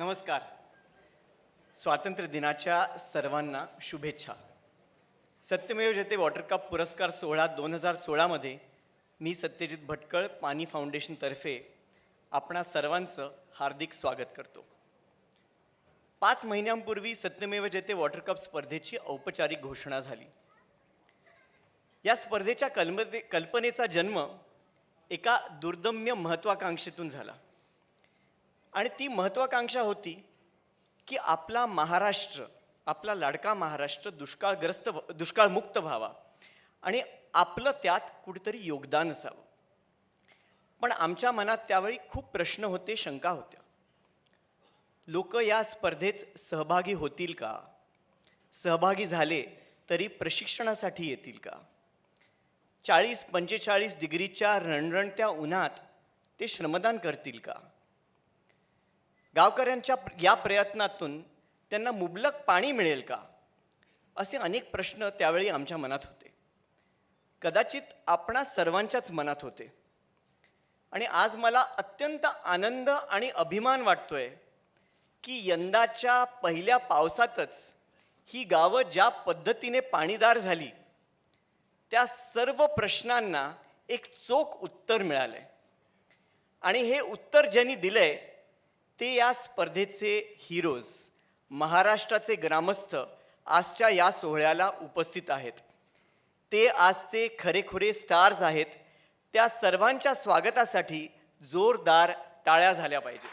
नमस्कार. स्वातंत्र्य दिनाच्या सर्वांना शुभेच्छा. सत्यमेव जयते वॉटर कप पुरस्कार सोहळा 2016मध्ये मी सत्यजित भटकळ पाणी फाउंडेशनतर्फे आपणा सर्वांचं हार्दिक स्वागत करतो. 5 महिन्यांपूर्वी सत्यमेव जयते वॉटर कप स्पर्धेची औपचारिक घोषणा झाली. या स्पर्धेच्या कल्पनेचा जन्म एका दुर्दम्य महत्त्वाकांक्षेतून झाला आणि ती महत्त्वाकांक्षा होती की आपला महाराष्ट्र, आपला लाडका महाराष्ट्र दुष्काळमुक्त व्हावा आणि आपलं त्यात कुठेतरी योगदान असावं. पण आमच्या मनात त्यावेळी खूप प्रश्न होते, शंका होत्या. लोक या स्पर्धेत सहभागी होतील का? सहभागी झाले तरी प्रशिक्षणासाठी येतील का? 40-45 डिग्रीच्या रणरणत्या उन्हात ते श्रमदान करतील का? गावकऱ्यांच्या या प्रयत्नातून त्यांना मुबलक पाणी मिळेल का? असे अनेक प्रश्न त्यावेळी आमच्या मनात होते. कदाचित आपणा सर्वांच्याच मनात होते. आणि आज मला अत्यंत आनंद आणि अभिमान वाटतोय की यंदाच्या पहिल्या पावसातच ही गावं ज्या पद्धतीने पाणीदार झाली, त्या सर्व प्रश्नांना एक चोख उत्तर मिळालंय. आणि हे उत्तर ज्यांनी दिलंय ते या स्पर्धेचे हिरोज, महाराष्ट्राचे ग्रामस्थ आजच्या या सोहळ्याला उपस्थित आहेत. ते आजचे खरेखुरे स्टार्स आहेत. त्या सर्वांच्या स्वागतासाठी जोरदार टाळ्या झाल्या पाहिजे.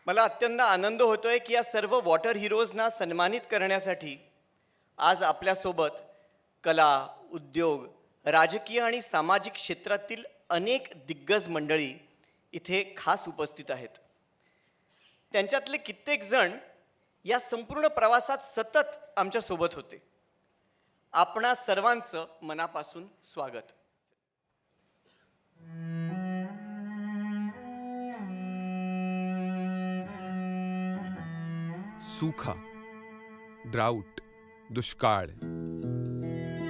मला अत्यंत आनंद होतोय की या सर्व वॉटर हिरोजना सन्मानित करण्यासाठी आज आपल्यासोबत कला, उद्योग, राजकीय आणि सामाजिक क्षेत्रातील अनेक दिग्गज मंडळी इथे खास उपस्थित आहेत. त्यांच्यातले कित्येक जण या संपूर्ण प्रवासात सतत आमच्यासोबत होते. आपणा सर्वांचं मनापासून स्वागत. सूखा, ड्राउट, दुष्काल,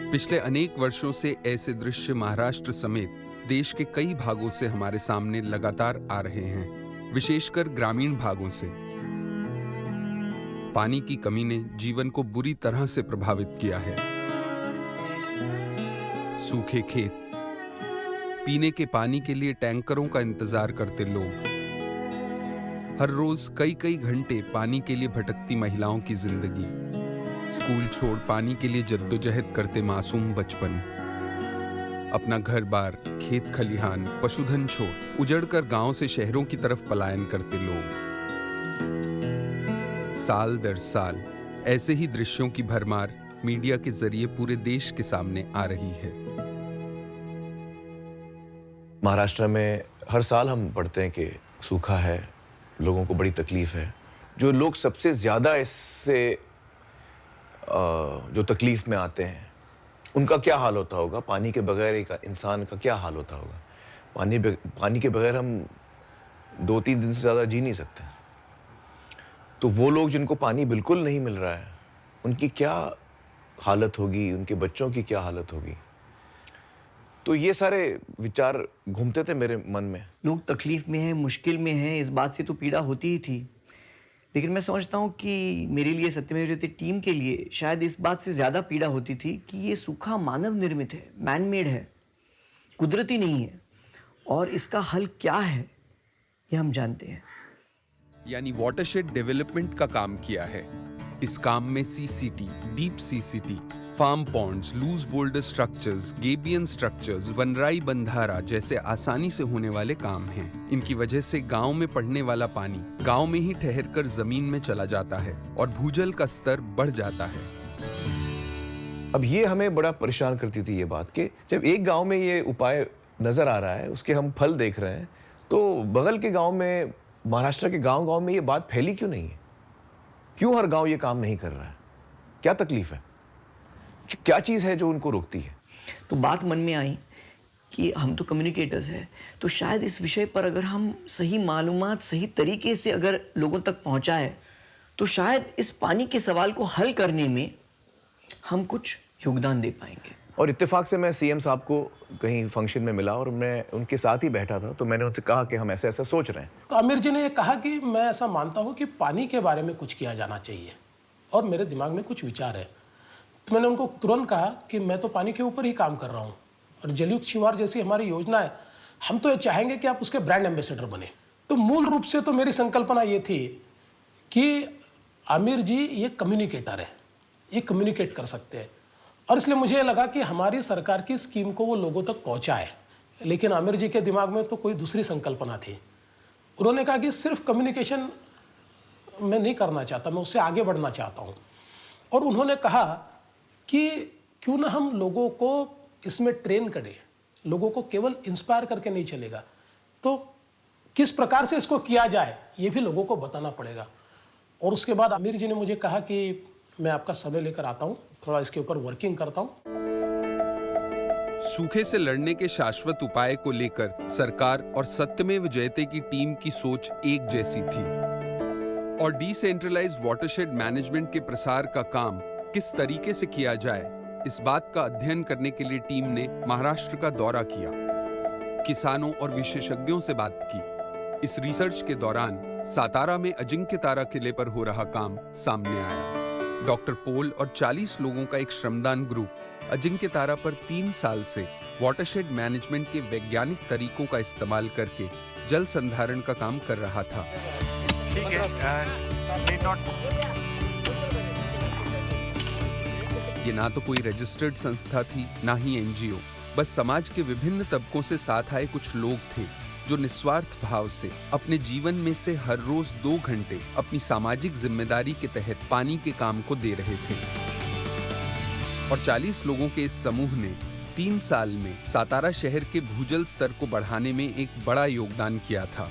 पिछले अनेक वर्षों से ऐसे दृश्य महाराष्ट्र समेत देश के कई भागों से हमारे सामने लगातार आ रहे हैं, विशेषकर ग्रामीण भागों से. पानी की कमी ने जीवन को बुरी तरह से प्रभावित किया है. सूखे खेत, पीने के पानी के लिए टैंकरों का इंतजार करते लोग, हर रोज कई कई घंटे पानी के लिए भटकती महिलाओं की जिंदगी, स्कूल छोड़ पानी के लिए जद्दोजहद करते मासूम बचपन, अपना घर बार, खेत खलिहान, पशुधन छोड़ उजड़कर गांव से शहरों की तरफ पलायन करते लोग. साल दर साल ऐसे ही दृश्यों की भरमार मीडिया के जरिए पूरे देश के सामने आ रही है. महाराष्ट्र में हर साल हम पढ़ते हैं कि सूखा है, लोगों को बड़ी तकलीफ है. जो लोग सबसे ज़्यादा इससे जो तकलीफ में आते हैं उनका क्या हाल होता होगा? पानी के बगैर एक इंसान का क्या हाल होता होगा? पानी के बगैर हम 2-3 दिन से ज़्यादा जी नहीं सकते. तो वो लोग जिनको पानी बिल्कुल नहीं मिल रहा है उनकी क्या हालत होगी, उनके बच्चों की क्या हालत होगी? तो ये सारे विचार घूमते थे मेरे मन में. लोग तकलीफ में हैं, मुश्किल में हैं, इस बात से तो पीड़ा होती ही थी. लेकिन मैं समझता हूँ कि मेरे लिए, सत्यमेव जयते टीम के लिए शायद इस बात से ज़्यादा पीड़ा होती थी कि ये सूखा मानव निर्मित है, मैन मेड है, कुदरती नहीं है. और इसका हल क्या है ये हम जानते हैं. यानी वाटरशेड डेवलपमेंट का काम किया है. इस काम में CCT, deep CCT, farm ponds, loose boulder structures, gabion structures, वनराई बंधारा जैसे आसानी से होने वाले काम हैं. इनकी वजह से गांव में पड़ने वाला पानी गांव में ही ठहरकर जमीन में चला जाता है और भूजल का स्तर बढ़ जाता है. अब ये हमें बड़ा परेशान करती थी ये बात कि जब एक गांव में ये उपाय नजर आ रहा है, उसके हम फल देख रहे हैं, तो बगल के गांव में, महाराष्ट्र के गांव-गांव में ये बात फैली क्यों नहीं है? क्यों हर गांव ये काम नहीं कर रहा है? क्या तकलीफ है? क्या चीज़ है जो उनको रोकती है? तो बात मन में आई कि हम तो कम्युनिकेटर्स हैं, तो शायद इस विषय पर अगर हम सही मालूमात सही तरीके से अगर लोगों तक पहुंचाए तो शायद इस पानी के सवाल को हल करने में हम कुछ योगदान दे पाएंगे. और इत्तेफाक से मैं सीएम साहब को कहीं फंक्शन में मिला और मैं उनके साथ ही बैठा था, तो मैंने उनसे कहा कि हम ऐसा ऐसा सोच रहे हैं। तो आमिर जी ने ये कहा कि मैं ऐसा मानता हूँ कि पानी के बारे में कुछ किया जाना चाहिए और मेरे दिमाग में कुछ विचार है। तो मैंने उनको तुरंत कहा कि मैं तो पानी के ऊपर ही काम कर रहा हूँ और जलयुक्त शिवार जैसी हमारी योजना है, हम तो ये चाहेंगे कि आप उसके ब्रांड एम्बेसडर बने। तो मूल रूप से तो मेरी संकल्पना ये थी कि आमिर जी ये कम्युनिकेटर है, ये कम्युनिकेट कर सकते हैं और इसलिए मुझे लगा कि हमारी सरकार की स्कीम को वो लोगों तक पहुंचाए। लेकिन आमिर जी के दिमाग में तो कोई दूसरी संकल्पना थी। उन्होंने कहा कि सिर्फ कम्युनिकेशन मैं नहीं करना चाहता, मैं उससे आगे बढ़ना चाहता हूँ। और उन्होंने कहा कि क्यों ना हम लोगों को इसमें ट्रेन करें, लोगों को केवल इंस्पायर करके नहीं चलेगा, तो किस प्रकार से इसको किया जाए ये भी लोगों को बताना पड़ेगा। और उसके बाद आमिर जी ने मुझे कहा कि मैं आपका समय लेकर आता हूँ, थोड़ा इसके ऊपर वर्किंग करता हूँ। सूखे से लड़ने के शाश्वत उपाय को लेकर सरकार और सत्यमेव जयते की टीम की सोच एक जैसी थी और डिसेंट्रलाइज्ड वाटरशेड मैनेजमेंट के प्रसार का काम किस तरीके से किया जाए, इस बात का अध्ययन करने के लिए टीम ने महाराष्ट्र का दौरा किया, किसानों और विशेषज्ञों से बात की। इस रिसर्च के दौरान सातारा में अजिंक्य तारा किले पर हो रहा काम सामने आया। डॉक्टर पोल और 40 लोगों का एक श्रमदान ग्रुप अजिंक्य तारा पर 3 साल से वाटरशेड मैनेजमेंट के वैज्ञानिक तरीकों का इस्तेमाल करके जल संधारण का काम कर रहा था। ये ना तो कोई रजिस्टर्ड संस्था थी, ना ही एनजीओ, बस समाज के विभिन्न तबकों से साथ आए कुछ लोग थे जो निस्वार्थ भाव से अपने जीवन में से हर रोज 2 घंटे अपनी सामाजिक जिम्मेदारी के तहत पानी के काम को दे रहे थे। और 40 लोगों के इस समूह ने 3 साल में सातारा शहर के भूजल स्तर को बढ़ाने में एक बड़ा योगदान किया था,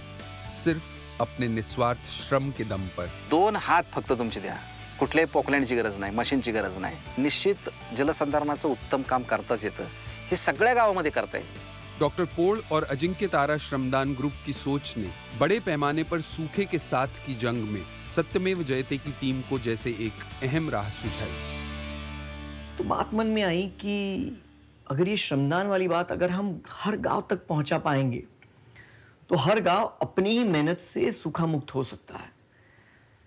सिर्फ अपने निस्वार्थ श्रम के दम पर। 2 हात फक्त तुमचे द्या, कुठल्याही पोकलँडची गरज नाही, मशीनची गरज नाही, निश्चित जलसंधारणाचं उत्तम काम करताच येतं। हे सगळ्या गावामध्ये करता येईल। डॉक्टर पोल और अजिंक्य तारा श्रमदान ग्रुप की सोच ने बड़े पैमाने पर सूखे के साथ की जंग में सत्यमेव जयते की टीम को जैसे एक अहम राह सुझाई। तो बात मन में आई कि अगर ये श्रमदान वाली बात अगर हम हर गांव तक पहुंचा पाएंगे तो हर गांव अपनी ही मेहनत से सूखा मुक्त हो सकता है।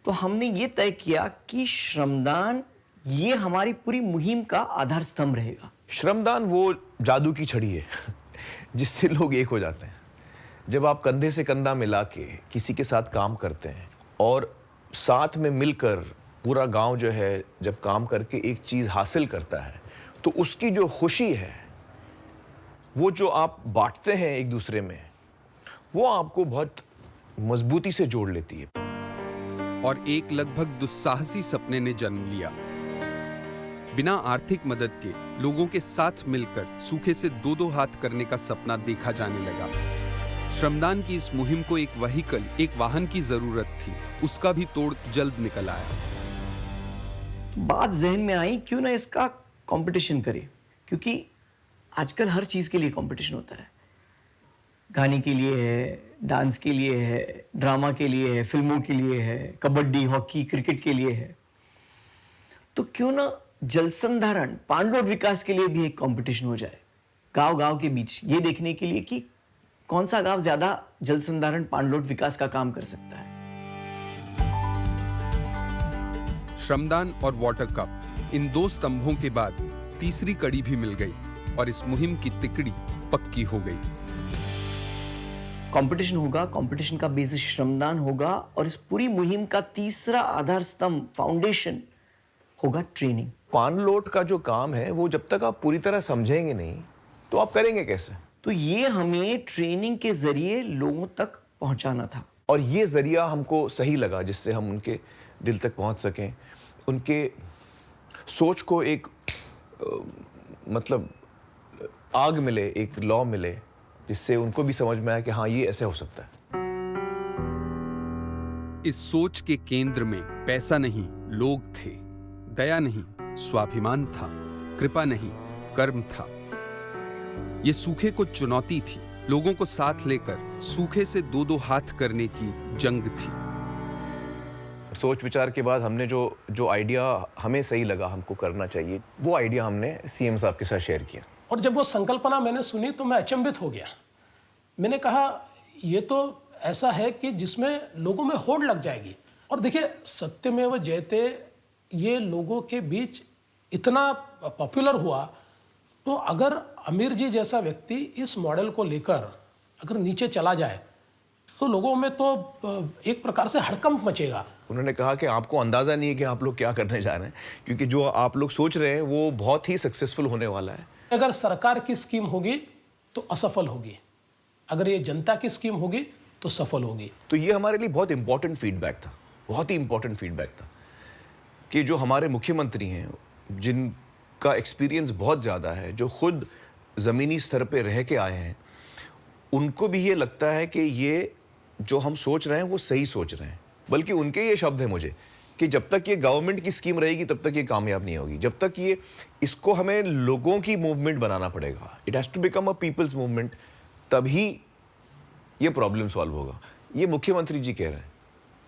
तो हमने ये तय किया कि श्रमदान ये हमारी पूरी मुहिम का आधार स्तंभ रहेगा। श्रमदान वो जादू की छड़ी है जिससे लोग एक हो जाते हैं। जब आप कंधे से कंधा मिला के किसी के साथ काम करते हैं और साथ में मिलकर पूरा गांव जो है जब काम करके एक चीज हासिल करता है, तो उसकी जो खुशी है, वो जो आप बांटते हैं एक दूसरे में, वो आपको बहुत मजबूती से जोड़ लेती है। और एक लगभग दुस्साहसी सपने ने जन्म लिया। बिना आर्थिक मदद के लोगों के साथ मिलकर सूखे से 2-2 हाथ करने का सपना देखा जाने लगा। श्रमदान की इस मुहिम को एक व्हीकल, एक वाहन की जरूरत थी, उसका भी तोड़ जल्द निकल आया। बात जहन में आई क्यों ना इसका कंपटीशन करें, क्योंकि आजकल हर चीज के लिए कंपटीशन होता है। गाने के लिए है, डांस के लिए है, ड्रामा के लिए है, फिल्मों के लिए है, कबड्डी, हॉकी, क्रिकेट के लिए है। तो क्यों ना जल संधारण, पाणलोट विकास के लिए भी एक कंपटीशन हो जाए, गांव गांव के बीच, ये देखने के लिए कि कौन सा गांव ज्यादा जल संधारण, पाणलोट विकास का काम कर सकता है। श्रमदान और वाटर कप, इन 2 स्तंभों के बाद तीसरी कड़ी भी मिल गई और इस मुहिम की तिकड़ी पक्की हो गई। कंपटीशन होगा, कंपटीशन का बेसिस श्रमदान होगा और इस पूरी मुहिम का तीसरा आधार स्तंभ, फाउंडेशन होगा ट्रेनिंग। पाणलोट का जो काम है वो जब तक आप पूरी तरह समझेंगे नहीं तो आप करेंगे कैसे? तो ये हमें ट्रेनिंग के जरिए लोगों तक पहुंचाना था। और ये जरिया हमको सही लगा जिससे हम उनके दिल तक पहुंच सकें, उनके सोच को एक मतलब आग मिले, एक लौ मिले, जिससे उनको भी समझ में आया कि हाँ, ये ऐसे हो सकता है। इस सोच के केंद्र में पैसा नहीं, लोग थे। दया नहीं, स्वाभिमान था। कृपा नहीं, कर्म था। ये सूखे को चुनौती थी, लोगों को साथ लेकर सूखे से 2-2 हाथ करने की जंग थी। सोच विचार के बाद हमने जो जो आइडिया हमें सही लगा हमको करना चाहिए, वो आइडिया हमने सीएम साहब के साथ शेयर किया। और जब वो संकल्पना मैंने सुनी तो मैं अचंभित हो गया। मैंने कहा ये तो ऐसा है कि जिसमें लोगों में होड़ लग जाएगी। और देखिए, सत्यमेव जयते ये लोगों के बीच इतना पॉपुलर हुआ, तो अगर आमिर जी जैसा व्यक्ति इस मॉडल को लेकर अगर नीचे चला जाए तो लोगों में तो एक प्रकार से हड़कंप मचेगा। उन्होंने कहा कि आपको अंदाज़ा नहीं है कि आप लोग क्या करने जा रहे हैं, क्योंकि जो आप लोग सोच रहे हैं वो बहुत ही सक्सेसफुल होने वाला है। अगर सरकार की स्कीम होगी तो असफल होगी, अगर ये जनता की स्कीम होगी तो सफल होगी। तो ये हमारे लिए बहुत इंपॉर्टेंट फीडबैक था, बहुत ही इंपॉर्टेंट फीडबैक था कि जो हमारे मुख्यमंत्री हैं, जिनका एक्सपीरियंस बहुत ज़्यादा है, जो खुद ज़मीनी स्तर पे रह के आए हैं, उनको भी ये लगता है कि ये जो हम सोच रहे हैं वो सही सोच रहे हैं। बल्कि उनके ये शब्द है मुझे कि जब तक ये गवर्नमेंट की स्कीम रहेगी तब तक ये कामयाब नहीं होगी, जब तक ये इसको हमें लोगों की मूवमेंट बनाना पड़ेगा। It has to become a people's movement, तभी ये प्रॉब्लम सॉल्व होगा। ये मुख्यमंत्री जी कह रहे हैं,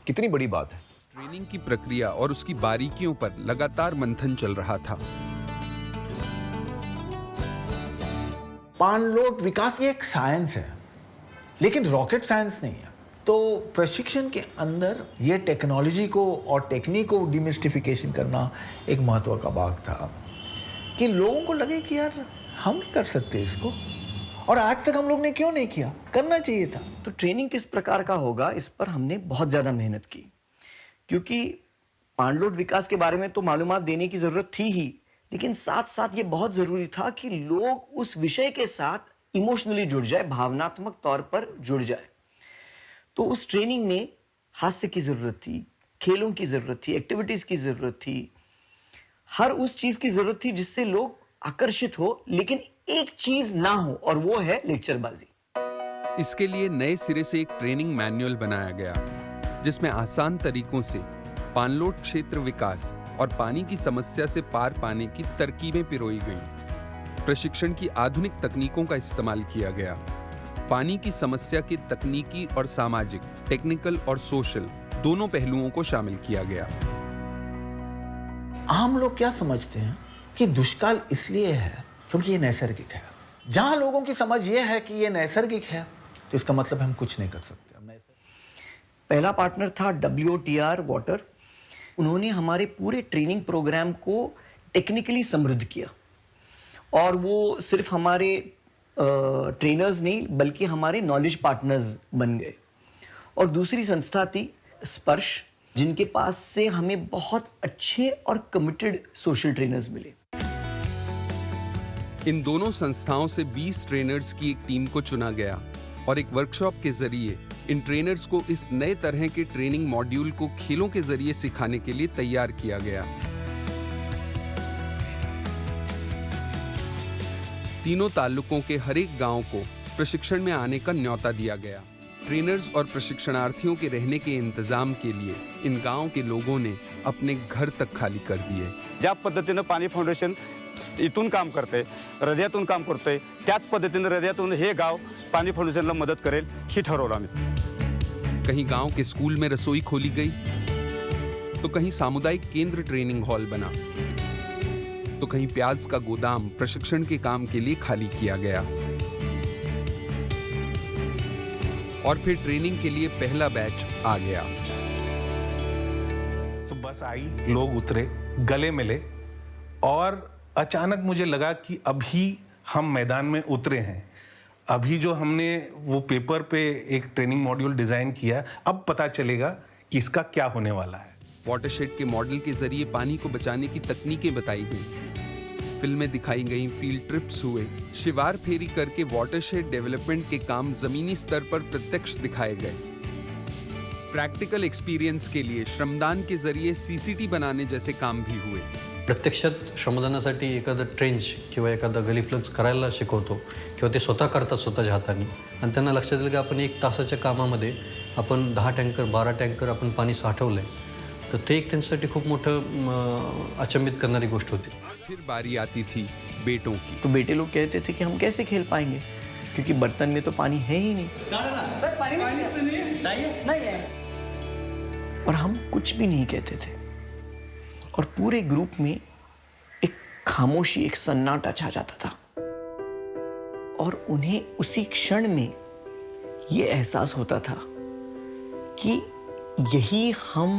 कितनी बड़ी बात है। ट्रेनिंग की प्रक्रिया और उसकी बारीकियों पर लगातार मंथन चल रहा था। पाणलोट विकास ये एक साइंस है, लेकिन रॉकेट साइंस नहीं है। तो प्रशिक्षण के अंदर ये टेक्नोलॉजी को और टेक्निक को डिमिस्टिफिकेशन करना एक महत्व का भाग था कि लोगों को लगे कि यार हम नहीं कर सकते इसको, और आज तक हम लोग ने क्यों नहीं किया, करना चाहिए था। तो ट्रेनिंग किस प्रकार का होगा, इस पर हमने बहुत ज़्यादा मेहनत की, क्योंकि पाणलोट विकास के बारे में तो मालूमात देने की ज़रूरत थी ही, लेकिन साथ साथ ये बहुत ज़रूरी था कि लोग उस विषय के साथ इमोशनली जुड़ जाए, भावनात्मक तौर पर जुड़ जाए। तो उस ट्रेनिंग में हास्य की ज़रूरत थी, खेलों की ज़रूरत थी, एक्टिविटीज़ की ज़रूरत थी, हर उस चीज़ की ज़रूरत थी जिससे लोग आकर्षित हो, लेकिन एक चीज़ ना हो, और वो है लेक्चरबाजी। इसके लिए नए सिरे से एक ट्रेनिंग मैनुअल बनाया गया, जिसमें आसान तरीकों से पाणलोट क्षेत्र विकास और पानी की समस्या से पार पाने की तरकीबें पिरोई गईं। प्रशिक्षण की आधुनिक तकनीकों का इस्तेमाल किया गया। पानी की समस्या के तकनीकी और सामाजिक, टेक्निकल और सोशल दोनों पहलुओं को शामिल किया गया। हम लोग क्या समझते हैं कि दुष्काल इसलिए है क्योंकि ये नैसर्गिक है। जहां लोगों की समझ ये है कि ये नैसर्गिक है, तो इसका मतलब हम कुछ नहीं कर सकते। पहला पार्टनर था WOTR वाटर। उन्होंने हमारे पूरे ट्रेनिंग प्रोग्राम को टेक्निकली समृद्ध किया, और वो सिर्फ हमारे ट्रेनर्स नहीं बल्कि हमारे नॉलेज पार्टनर्स बन गए। और दूसरी संस्था थी स्पर्श, जिनके पास से हमें बहुत अच्छे और कमिटेड सोशल ट्रेनर्स मिले। इन दोनों संस्थाओं से 20 ट्रेनर्स की एक टीम को चुना गया और एक वर्कशॉप के जरिए इन ट्रेनर्स को इस नए तरह के ट्रेनिंग मॉड्यूल को खेलों के जरिए सिखाने के लिए तैयार किया गया। तीनों ताल्लुकों के हर एक गांव को प्रशिक्षण में आने का न्योता दिया गया। ट्रेनर्स और प्रशिक्षणार्थियों के रहने के इंतजाम के लिए इन गांव के लोगों ने अपने घर तक खाली कर दिए। ज्या पद्धतीनं पाणी फाउंडेशन इथून काम करते, हृदयातून काम करते, त्याच पद्धतीनं हृदयातून हे गाव पाणी फाउंडेशनला मदत करेल ही ठरवलं आम्ही। कहीं गांव के स्कूल में रसोई खोली गई, तो कहीं सामुदायिक केंद्र ट्रेनिंग हॉल बना, तो कहीं प्याज का गोदाम प्रशिक्षण के काम के लिए खाली किया गया। और फिर ट्रेनिंग के लिए पहला बैच आ गया। तो बस आई, लोग उतरे, गले मिले, और अचानक मुझे लगा कि अभी हम मैदान में उतरे हैं। अभी जो हमने वो पेपर पे एक ट्रेनिंग मॉड्यूल डिजाइन किया, अब पता चलेगा कि इसका क्या होने वाला है। वाटरशेड के मॉडल के जरिए पानी को बचाने की तकनीकें बताई गई, फिल्में दिखाई गईं, फील्ड ट्रिप्स हुए, शिवार फेरी करके वाटरशेड डेवलपमेंट के काम जमीनी स्तर पर प्रत्यक्ष दिखाए गए। प्रैक्टिकल एक्सपीरियंस के लिए श्रमदान के जरिए CCT बनाने जैसे काम भी हुए। प्रत्यक्षात श्रमदानासाठी एखादं ट्रेंच किंवा एखादा गली फ्लक्स करायला शिकवतो, किंवा ते स्वतः करतात स्वतःच्या हाताने, आणि त्यांना लक्षात येईल की आपण 1 तासाच्या कामामध्ये आपण 10 टँकर 12 टँकर आपण पाणी साठवलंय, तर ते एक त्यांच्यासाठी खूप मोठं अचंबित करणारी गोष्ट होती। फिर बारी आती थी बेटों की। तो बेटे लोग कहते थे कि हम कैसे खेल पाएंगे, क्योंकि बर्तन में तो पानी है ही नहीं। और हम कुछ भी नहीं कहते थे, और पूरे ग्रुप में एक खामोशी, एक सन्नाटा छा जाता था। और उन्हें उसी क्षण में ये एहसास होता था कि यही हम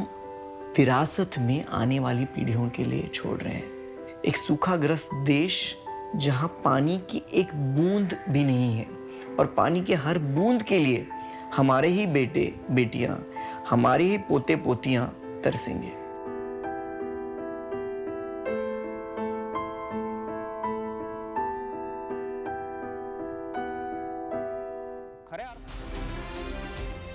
विरासत में आने वाली पीढ़ियों के लिए छोड़ रहे हैं। एक सूखाग्रस्त देश जहां पानी की एक बूंद भी नहीं है, और पानी के हर बूंद के लिए हमारे ही बेटे बेटियां, हमारे ही पोते पोतियां तरसेंगे।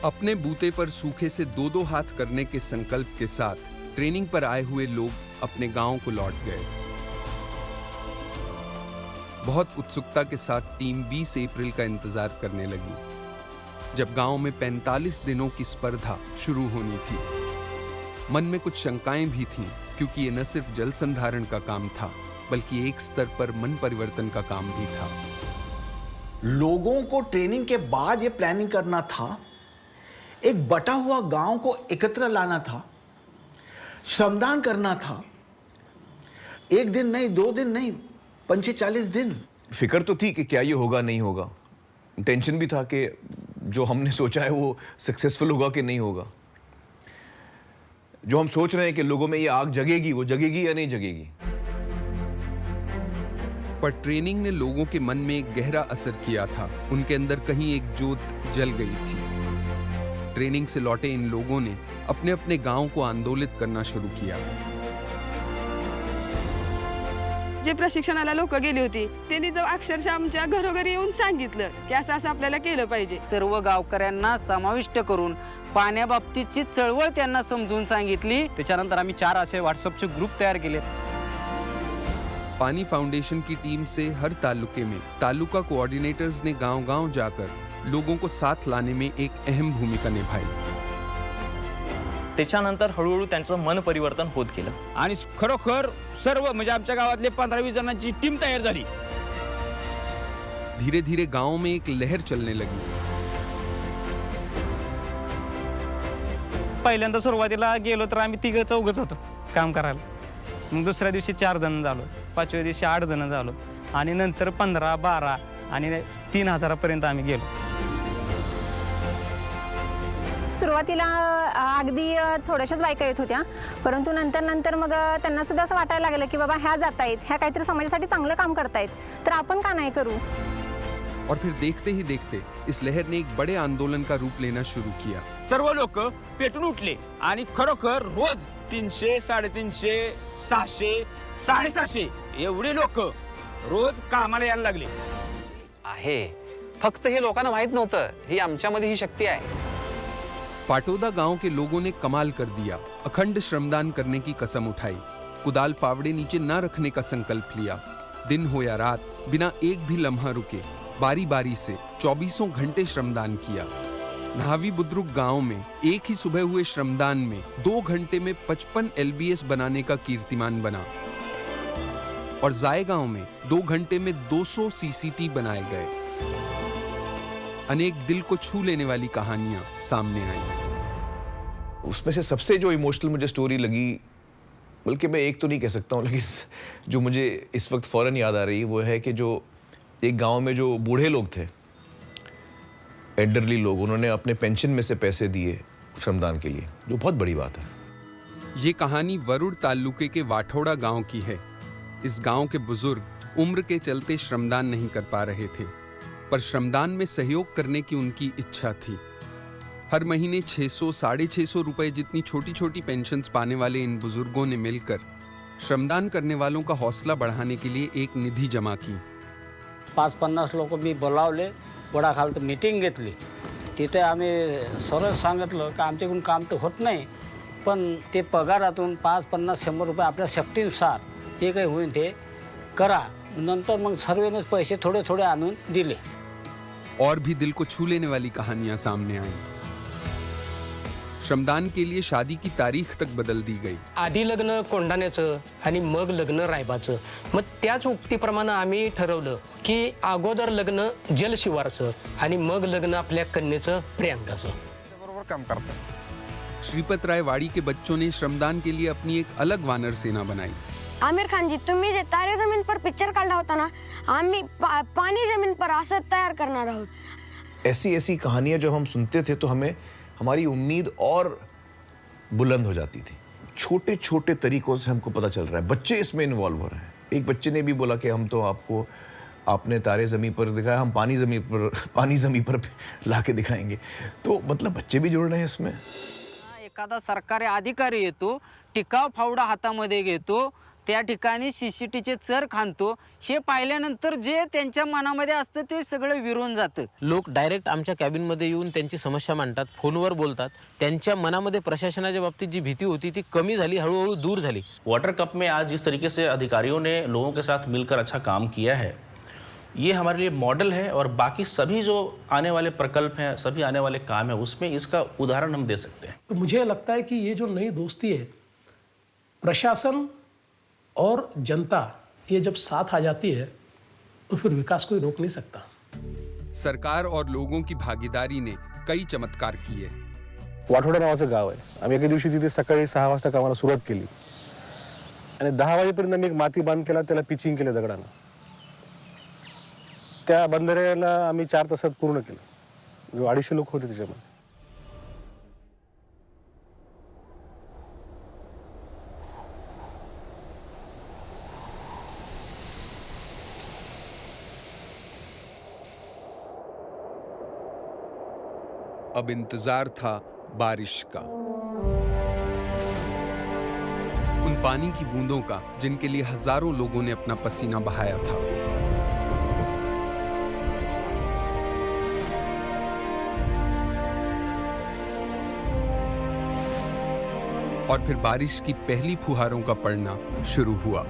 अपने बूते पर सूखे से 2-2 हाथ करने के संकल्प के साथ ट्रेनिंग पर आए हुए लोग अपने गांव को लौट गए। बहुत उत्सुकता के साथ टीम 20 अप्रैल का इंतजार करने लगी, जब गांव में 45 दिनों की स्पर्धा शुरू होनी थी। मन में कुछ शंकाएं भी थीं, क्योंकि ये न सिर्फ जल संधारण का काम था, बल्कि एक स्तर पर मन परिवर्तन का काम भी था। लोगों को ट्रेनिंग के बाद ये प्लानिंग करना था, एक बटा हुआ गांव को एकत्र लाना था, श्रमदान करना था। 1 दिन नहीं, 2 दिन नहीं, 45 दिन। फिक्र तो थी कि क्या ये होगा नहीं होगा, टेंशन भी था कि जो हमने सोचा है वो सक्सेसफुल होगा कि नहीं होगा। जो हम सोच रहे हैं कि लोगों में ये आग जगेगी, वो जगेगी या नहीं जगेगी। पर ट्रेनिंग ने लोगों के मन में एक गहरा असर किया था। उनके अंदर कहीं एक ज्योत जल गई थी। ट्रेनिंग से लौटे इन लोगों ने अपने अपने गांव को आंदोलित करना शुरू किया। जे प्रशिक्षणाला लोक गेली होती त्यांनी जो अक्षरशः आमच्या घरोघरी येऊन सांगितलं की असं असं आपल्याला केलं पाहिजे। सर्व गावकऱ्यांना समाविष्ट करून पाण्याबाबतीची चळवळ त्यांना समजून सांगितली। त्याच्यानंतर आम्ही 4 असे व्हॉट्सअपचे ग्रुप तयार केले। पानी फाउंडेशन की टीम से हर तालुके में तालुका कोऑर्डिनेटर्स ने गांव-गांव जाकर लोगों को साथ लाने में एक अहम भूमिका निभाई। त्याच्यानंतर हळूहळू त्यांचं मन परिवर्तन होत गेलं आणि खरोखर सर्व म्हणजे आमच्या गावातले 15-20 जणांची टीम तयार झाली। धीरे धीरे गांव में एक लहर चलने लगी। पहिल्यांदा सुरुवातीला गेलो तर आम्ही 3-4 होतो काम करायला। मग दुसऱ्या दिवशी 4 जण झालो, 5व्या दिवशी 8 जण झालो, आणि नंतर 15-12 आणि 3000 पर्यंत आम्ही गेलो। सुरुवातीला अगदी थोड्याशाच बायका येत होत्या, परंतु नंतर मग त्यांना सुद्धा असं वाटायला लागलं की बाबा ह्या जात आहेत, ह्या काहीतरी समाजासाठी चांगलं काम करतायत, तर आपण का नाही करू। और फिर देखते ही देखते इस लहर ने एक बड़े आंदोलन का रूप लेना शुरू किया। सर्व लोक पेटून उठले आणि खरोखर रोज 300, 350, 600, 750 एवढे लोक रोज कामाला यायला लागले आहे। फक्त हे लोकांना माहित नव्हतं, ही आमच्यामध्ये ही शक्ती आहे। पाटोदा गांव के लोगों ने कमाल कर दिया। अखंड श्रमदान करने की कसम उठाई, कुदाल फावड़े नीचे न रखने का संकल्प लिया। दिन हो या रात, बिना एक भी लम्हा रुके बारी बारी से 24 घंटे श्रमदान किया। न्हावी बुद्रुक गांव में एक ही सुबह हुए श्रमदान में 2 घंटे में 55 LBS बनाने का कीर्तिमान बना, और जाए गांव में 2 घंटे में 200 CCT बनाए गए। अनेक दिल को छू लेने वाली कहानियां सामने आई। उसमें से सबसे जो इमोशनल मुझे स्टोरी लगी, बल्कि मैं एक तो नहीं कह सकता हूँ, लेकिन जो मुझे इस वक्त फौरन याद आ रही है वो है कि जो एक गांव में जो बूढ़े लोग थे, एल्डरली लोग, उन्होंने अपने पेंशन में से पैसे दिए श्रमदान के लिए, जो बहुत बड़ी बात है। ये कहानी वरुड़ तालुके के वाठोड़ा गांव की है। इस गांव के बुजुर्ग उम्र के चलते श्रमदान नहीं कर पा रहे थे, पर श्रमदान में सहयोग करने की उनकी इच्छा थी। हर महीने 600-650 रुपए जितनी छोटी छोटी पेंशन्स पाने वाले इन बुजुर्गों ने मिलकर श्रमदान करने वालों का हौसला बढ़ाने के लिए एक निधि जमा की। 50-50 लोक मी बोलावले, वडाखालत मीटिंग घेतली। तिथे आम्ही सरळ सांगितलं की आमच्याकडून काम तर होत नाही, पण ते पगारातून 50-50-100 रुपये आपल्या शक्तीनुसार जे काही होईल ते करा। नंतर मग सर्वेनेच पैसे थोडे थोडे आणून दिले। और भी दिल को छू लेने वाली कहानियां सामने आईं। श्रमदान के लिए शादी की तारीख तक बदल दी गई। आधी लग्न कोंडाण्याचं आणि मग लग्न रायबाचं। मग त्याच उक्तीप्रमाणे आम्ही ठरवलं की अगोदर लग्न जलशिवारचं आणि मग लग्न आपल्या कन्येचं प्रियांकाचं। बरोबर काम करतात। श्रीपत राय वाड़ी के बच्चों ने श्रमदान के लिए अपनी एक अलग वानर सेना बनाई। आमिर खान जी, तुम्ही जे तारे जमीन पर पिक्चर काढला होता ना, आम्ही पानी जमीन पर असं तयार करणार आहोत। ऐसी ऐसी कहानियां जब हम सुनते थे तो हमें हमारी उम्मीद और बुलंद हो जाती थी। छोटे छोटे तरीकों से हमको पता चल रहा है बच्चे इसमें इन्वॉल्व हो रहे हैं। एक बच्चे ने भी बोला कि हम तो आपने तारे ज़मीन पर दिखाया, हम पानी ज़मीन पर ला के दिखाएंगे। तो मतलब बच्चे भी जुड़ रहे हैं इसमें। एखादा सरकारी अधिकारी येतो, टिकाव फावडा हातामध्ये घेतो, त्या ठिकाणी CCTVचे चर खांदतो, हे पाहिल्यानंतर जे त्यांच्या मनामध्ये असतं ते सगळं विरून जातं। लोक डायरेक्ट आमच्या कॅबिनमध्ये येऊन त्यांची समस्या मांडतात, फोनवर बोलतात। त्यांच्या मनामध्ये प्रशासनाच्या बाबतीत जी भीती होती ती कमी झाली, हळूहळू दूर झाली। वाटर कप में आज जिस तरीके से अधिकारियों ने लोगों के साथ मिलकर अच्छा काम किया है, ये हमारे लिए मॉडल है और बाकी सभी जो आने वाले प्रकल्प हैं, सभी आने वाले काम हैं, उसमें इसका उदाहरण हम दे सकते हैं। तो मुझे लगता है कि ये जो नई दोस्ती है, प्रशासन और जनता ये जब साथ आ जाती है तो फिर विकास कोई रोक नहीं सकता। सरकार और लोगों की भागीदारी ने कई चमत्कार किए। वाठोडा नावाचं गाव आहे। आम्ही एके दिवशी तिथे सकाळी 6 वाजता कामाला सुरुवात केली आणि 10 वाजेपर्यंत आम्ही एक माती बांध केला, त्याला पिचिंग केलं दगडानं। त्या बंधाऱ्याला आम्ही 4 तासात पूर्ण केलं। 250 लोक होते त्याच्यामध्ये। अब इंतजार था बारिश का, उन पानी की बूंदों का जिनके लिए हजारों लोगों ने अपना पसीना बहाया था। और फिर बारिश की पहली फुहारों का पड़ना शुरू हुआ।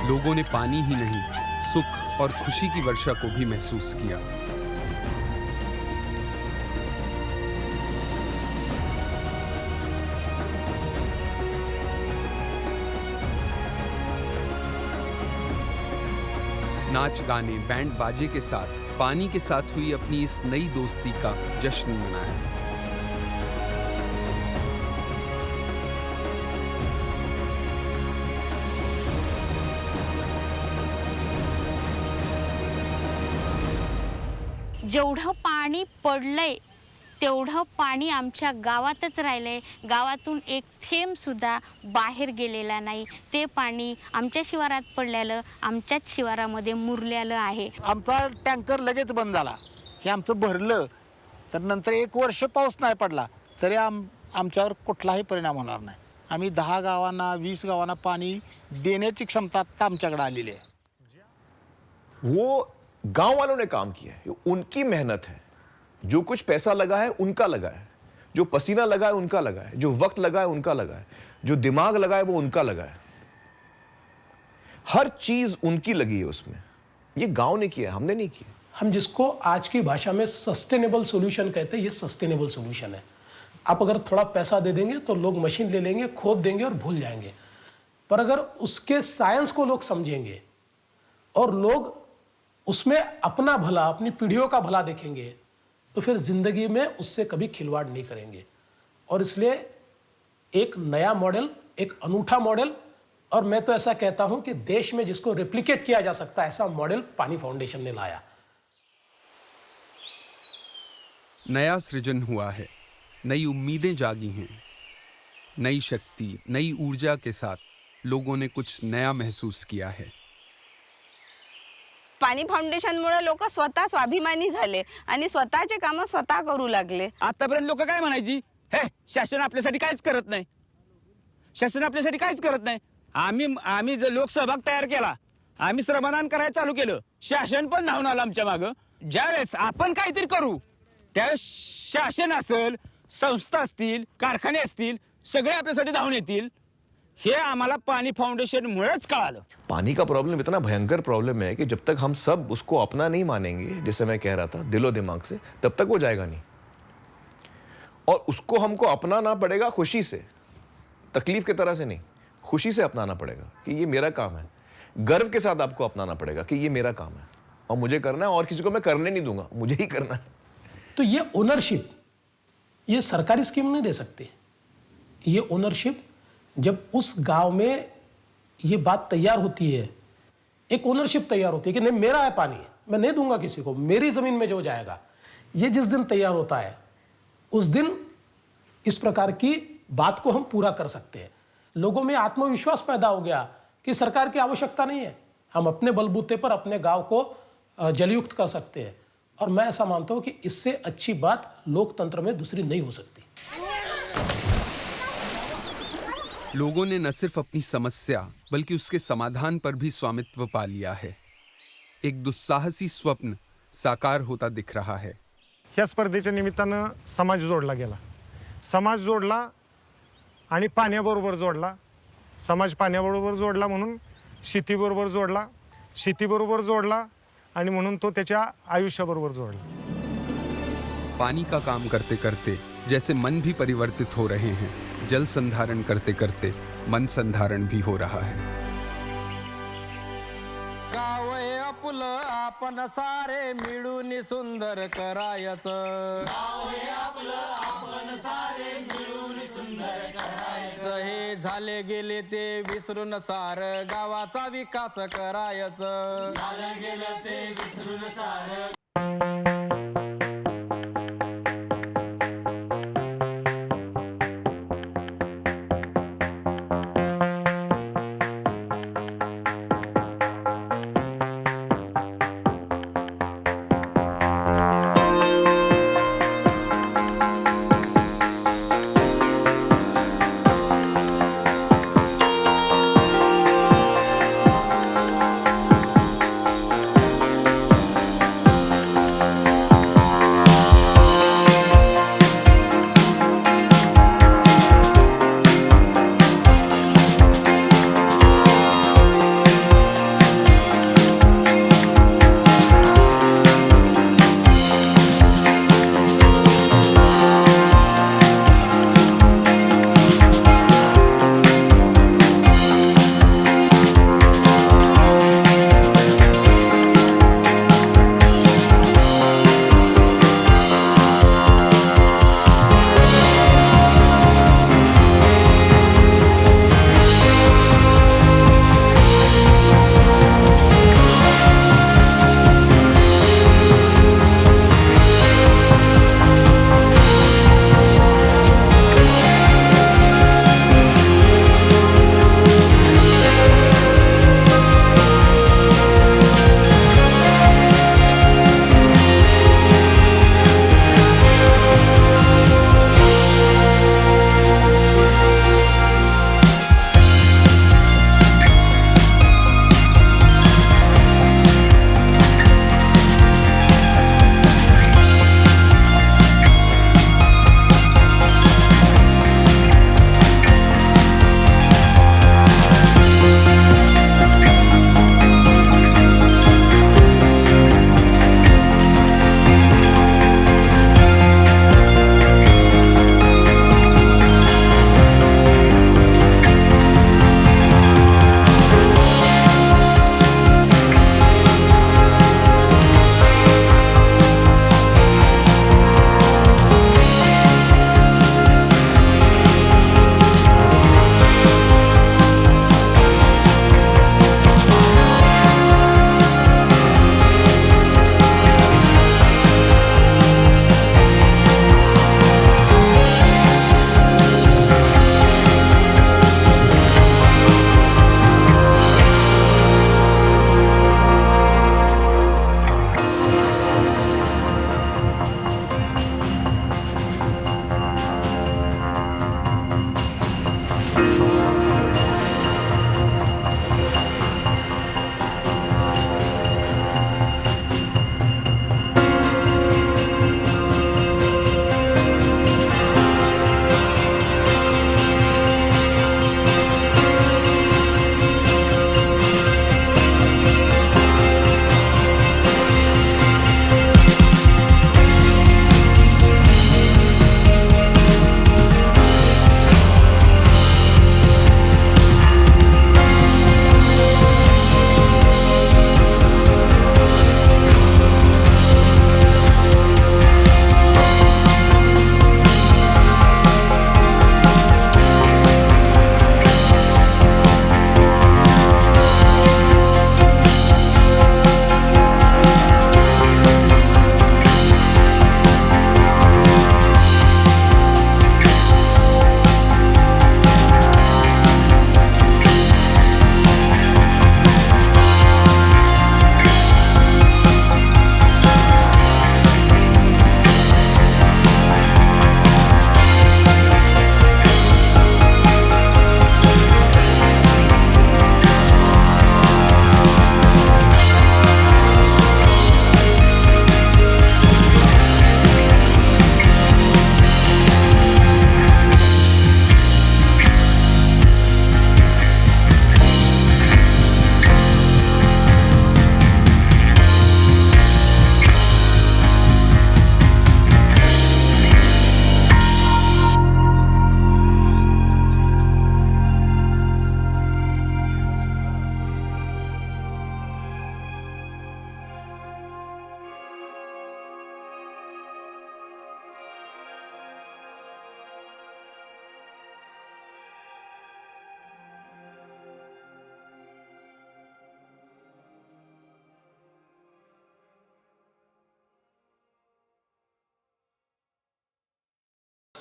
लोगों ने पानी ही नहीं, सुख और खुशी की वर्षा को भी महसूस किया। नाच गाने, बैंड बाजे के साथ पानी के साथ हुई अपनी इस नई दोस्ती का जश्न मनाया। जेवढं पाणी पडलंय तेवढं पाणी आमच्या गावातच राहिलंय। गावातून एक थेंब सुद्धा बाहेर गेलेला नाही। ते पाणी आमच्या शिवारात पडलेलं आमच्याच शिवारामध्ये मुरलेलं आहे। आमचा टँकर लगेच बंद झाला। हे आमचं भरलं तर नंतर 1 वर्ष पाऊस नाही पडला तरी आमच्यावर कुठलाही परिणाम होणार नाही। आम्ही 10 गावांना 20 गावांना पाणी देण्याची क्षमता आता आमच्याकडे आलेली आहे। वो गांव वालों ने काम किया है, उनकी मेहनत है। जो कुछ पैसा लगा है उनका लगा है, जो पसीना लगा है उनका लगा है, जो वक्त लगा है उनका लगा है, जो दिमाग लगा है वो उनका लगा है। हर चीज उनकी लगी है उसमें। ये गांव ने किया, हमने नहीं किया। हम जिसको आज की भाषा में सस्टेनेबल सॉल्यूशन कहते हैं, ये सस्टेनेबल सॉल्यूशन है। आप अगर थोड़ा पैसा दे देंगे तो लोग मशीन ले लेंगे, खोद देंगे और भूल जाएंगे। पर अगर उसके साइंस को लोग समझेंगे और लोग उसमें अपना भला, अपनी पीढ़ियों का भला देखेंगे तो फिर जिंदगी में उससे कभी खिलवाड़ नहीं करेंगे। और इसलिए एक नया मॉडल, एक अनूठा मॉडल, और मैं तो ऐसा कहता हूं कि देश में जिसको रेप्लिकेट किया जा सकता है ऐसा मॉडल पानी फाउंडेशन ने लाया। नया सृजन हुआ है, नई उम्मीदें जागी हैं, नई शक्ति, नई ऊर्जा के साथ लोगों ने कुछ नया महसूस किया है। पाणी फाउंडेशनमुळे लोक स्वतः स्वाभिमानी झाले आणि स्वतःचे कामं स्वतः करू लागले। आतापर्यंत लोक काय म्हणायची, हे शासन आपल्यासाठी काहीच करत नाही, शासन आपल्यासाठी काहीच करत नाही। आम्ही जो लोकसहभाग तयार केला, आम्ही श्रमदान करायला चालू केलं, शासन पण धावून आलं आमच्या मागं। ज्यावेळेस आपण काहीतरी करू त्यावेळेस शासन असेल, संस्था असतील, कारखाने असतील, सगळे आपल्यासाठी धावून येतील। हे आम्हाला पानी फाउंडेशन मुळेच कळालं। पानी का प्रॉब्लम इतना भयंकर प्रॉब्लम है कि जब तक हम सब उसको अपना नहीं मानेंगे, जैसे मैं कह रहा था दिलो दिमाग से, तब तक वो जाएगा नहीं। और उसको हमको अपनाना पड़ेगा खुशी से, तकलीफ की तरह से नहीं, खुशी से अपनाना पड़ेगा कि ये मेरा काम है। गर्व के साथ आपको अपनाना पड़ेगा कि ये मेरा काम है और मुझे करना है और किसी को मैं करने नहीं दूंगा, मुझे ही करना है। तो ये ओनरशिप, ये सरकारी स्कीम नहीं दे सकती। ये ओनरशिप जब उस गांव में ये बात तैयार होती है, एक ओनरशिप तैयार होती है कि नहीं मेरा है पानी, मैं नहीं दूंगा किसी को, मेरी जमीन में जो जाएगा, ये जिस दिन तैयार होता है उस दिन इस प्रकार की बात को हम पूरा कर सकते हैं। लोगों में आत्मविश्वास पैदा हो गया कि सरकार की आवश्यकता नहीं है, हम अपने बलबूते पर अपने गांव को जलयुक्त कर सकते हैं। और मैं ऐसा मानता हूं कि इससे अच्छी बात लोकतंत्र में दूसरी नहीं हो सकती। लोगों ने न सिर्फ अपनी समस्या बल्कि उसके समाधान पर भी स्वामित्व पा लिया है। एक दुस्साहसी स्वप्न साकार होता दिख रहा है। ह्या स्पर्धेच्या निमित्तानं समाज जोडला गेला, समाज जोडला आणि पाण्याबरोबर जोडला, समाज पाण्याबरोबर जोडला म्हणून शेतीबरोबर जोडला, शेतीबरोबर जोडला आणि म्हणून तो त्याच्या आयुष्याबरोबर जोडला। पानी का काम करते करते जैसे मन भी परिवर्तित हो रहे हैं, जल संधारण करते करते मन संधारण भी हो रहा है। गाव हे आपलं आपण सारे मिळून सुंदर करायचं, गाव हे आपलं आपण सारे मिळून सुंदर करायचं, हे झाले गेले ते विसरून सार गावाचा विकास करायचं, झाले गेले ते विसरून सार।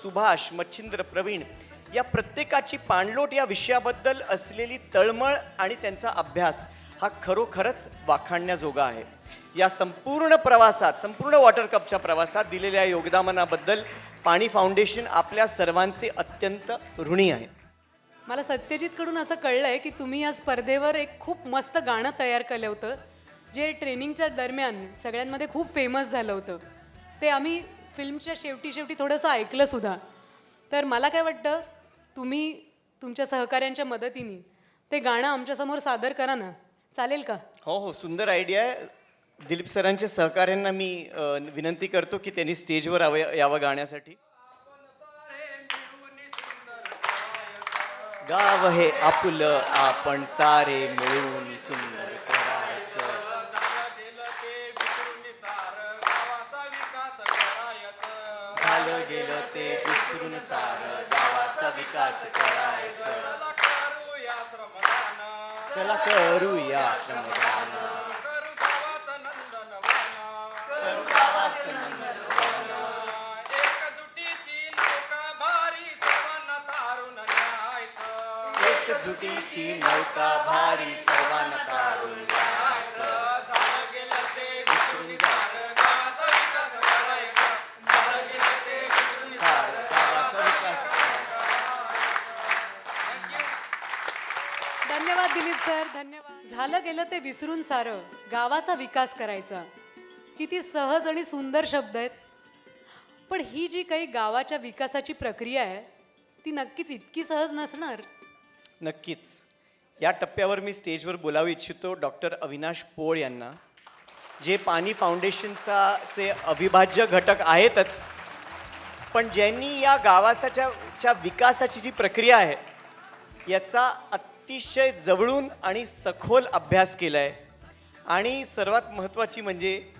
सुभाष, मच्छिंद्र, प्रवीण या प्रत्येकाची पाणलोट या विषयाबद्दल असलेली तळमळ आणि त्यांचा अभ्यास हा खरोखरच वाखाणण्याजोगा आहे. या संपूर्ण प्रवासात, संपूर्ण वॉटर कपच्या प्रवासात दिलेल्या योगदानाबद्दल पाणी फाउंडेशन आपल्या सर्वांचे अत्यंत ऋणी आहे. मला सत्यजितकडून असं कळलंय की तुम्ही या स्पर्धेवर एक खूप मस्त गाणं तयार केलं होतं, जे ट्रेनिंगच्या दरम्यान सगळ्यांमध्ये खूप फेमस झालं होतं. ते आम्ही फिल्मच्या शेवटी थोडंसं ऐकलं सुद्धा. तर मला काय वाटतं, तुम्ही तुमच्या सहकाऱ्यांच्या मदतीने ते गाणं आमच्यासमोर सादर करा ना, चालेल का? हो हो, सुंदर आयडिया आहे. दिलीप सरांच्या सहकाऱ्यांना मी विनंती करतो की त्यांनी स्टेजवर यावं गाण्यासाठी. गाव हे आपलं, आपण सारे मिळून सुंदर करायचं. झालं गेलं ते विसरून सारं गावाचा विकास करायचं. चला करूया श्रमदान, करू गावाचं नंदनवन. एकजुटीची नौका भारी सर्वांना तारून न्यायचं. विसरून जायचं सारं गावाचा विकास करायचा. धन्यवाद दिलीप सर, धन्यवाद. झालं गेलं ते विसरून सारं गावाचा विकास करायचा. किती सहज आणि सुंदर शब्द आहेत. पण ही जी काही गावाच्या विकासाची प्रक्रिया आहे ती नक्कीच इतकी सहज नसणार. नक्कीच. या टप्प्यावर मी स्टेजवर बोलावू इच्छितो डॉक्टर अविनाश पोळ यांना, जे पाणी फाउंडेशनचे अविभाज्य घटक आहेतच, पण ज्यांनी या गावाच्या विकासाची जी प्रक्रिया आहे याचा अतिशय जवळून आणि सखोल अभ्यास केला आहे. आणि सर्वात महत्त्वाची म्हणजे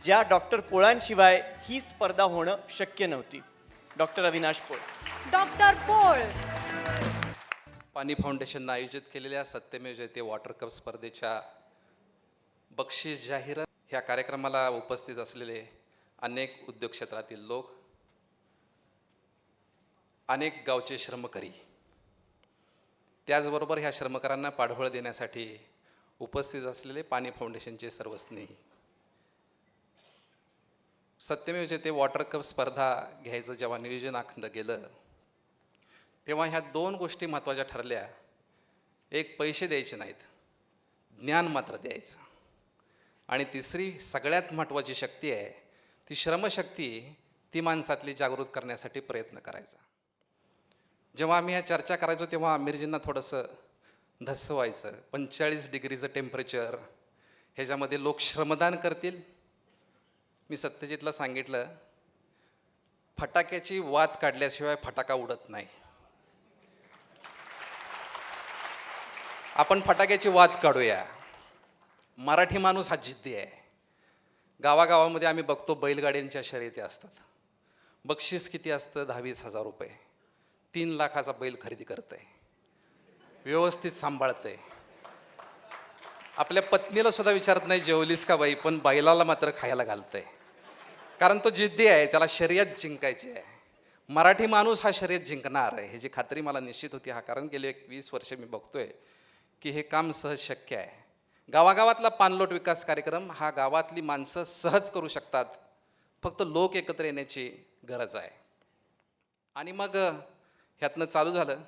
ज्या डॉक्टर पोळांशिवाय ही स्पर्धा होणं शक्य नव्हती. डॉक्टर अविनाश पोळ. डॉक्टर पोळ. पाणी फाउंडेशननं आयोजित केलेल्या सत्यमेव जयते वॉटर कप स्पर्धेच्या बक्षीस जाहीर ह्या कार्यक्रमाला उपस्थित असलेले अनेक उद्योग क्षेत्रातील लोक, अनेक गावचे श्रमकरी, त्याचबरोबर ह्या श्रमकरांना पाठबळ देण्यासाठी उपस्थित असलेले पाणी फाउंडेशनचे सर्व स्नेही. सत्यमेव जयते वॉटर कप स्पर्धा घ्यायचं जेव्हा नियोजन आखलं गेलं तेव्हा ह्या दोन गोष्टी महत्त्वाच्या ठरल्या. एक, पैसे द्यायचे नाहीत, ज्ञान मात्र द्यायचं. आणि तिसरी सगळ्यात महत्त्वाची शक्ती आहे ती श्रमशक्ती, ती माणसातली जागृत करण्यासाठी प्रयत्न करायचा. जेव्हा आम्ही ह्या चर्चा करायचो तेव्हा आमिरजींना थोडंसं धस्स व्हायचं. 45 डिग्रीचं टेम्परेचर, ह्याच्यामध्ये लोक श्रमदान करतील. मी सत्यजितला सांगितलं, फटाक्याची वात काढल्याशिवाय फटाका उडत नाही. आपण फटाक्याची वात काढूया. मराठी माणूस हा जिद्दी आहे. गावागावामध्ये आम्ही बघतो बैलगाड्यांच्या शर्यती असतात. बक्षीस किती असतं? 10-20 रुपये. 3 लाखाचा बैल खरेदी करतंय, व्यवस्थित सांभाळतंय. आपल्या पत्नीला सुद्धा विचारत नाही जेवलीस का बाई, पण बैलाला मात्र खायला घालतंय. कारण तो जिद्दी आहे, त्याला शर्यत जिंकायची आहे. मराठी माणूस हा शर्यत जिंकणार आहे ह्याची खात्री मला निश्चित होती. हा कारण गेले 20 वर्ष मी बघतोय की हे काम सहज शक्य आहे. गावागावातला पाणलोट विकास कार्यक्रम हा गावातली माणसं सहज करू शकतात. फक्त लोक एकत्र येण्याची गरज आहे. आणि मग ह्यातनं चालू झालं.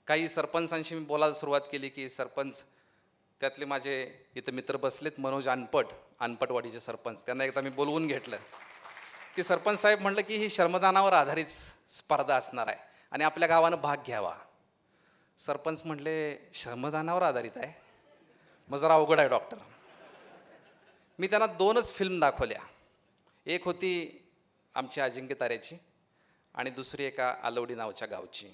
काही सरपंचांशी मी बोलायला सुरुवात केली की सरपंच, त्यातले माझे इथं मित्र बसलेत, मनोज अनपटवाडीचे सरपंच, त्यांना एकदा मी बोलवून घेतलं की सरपंच साहेब म्हटलं की ही श्रमदानावर आधारित स्पर्धा असणार आहे आणि आपल्या गावानं भाग घ्यावा. सरपंच म्हटले श्रमदानावर आधारित आहे, मग जरा अवघड आहे डॉक्टर. मी त्यांना 2च फिल्म दाखवल्या. एक होती आमची अजिंक्य तारेची आणि दुसरी एका आलवडी नावाच्या गावची.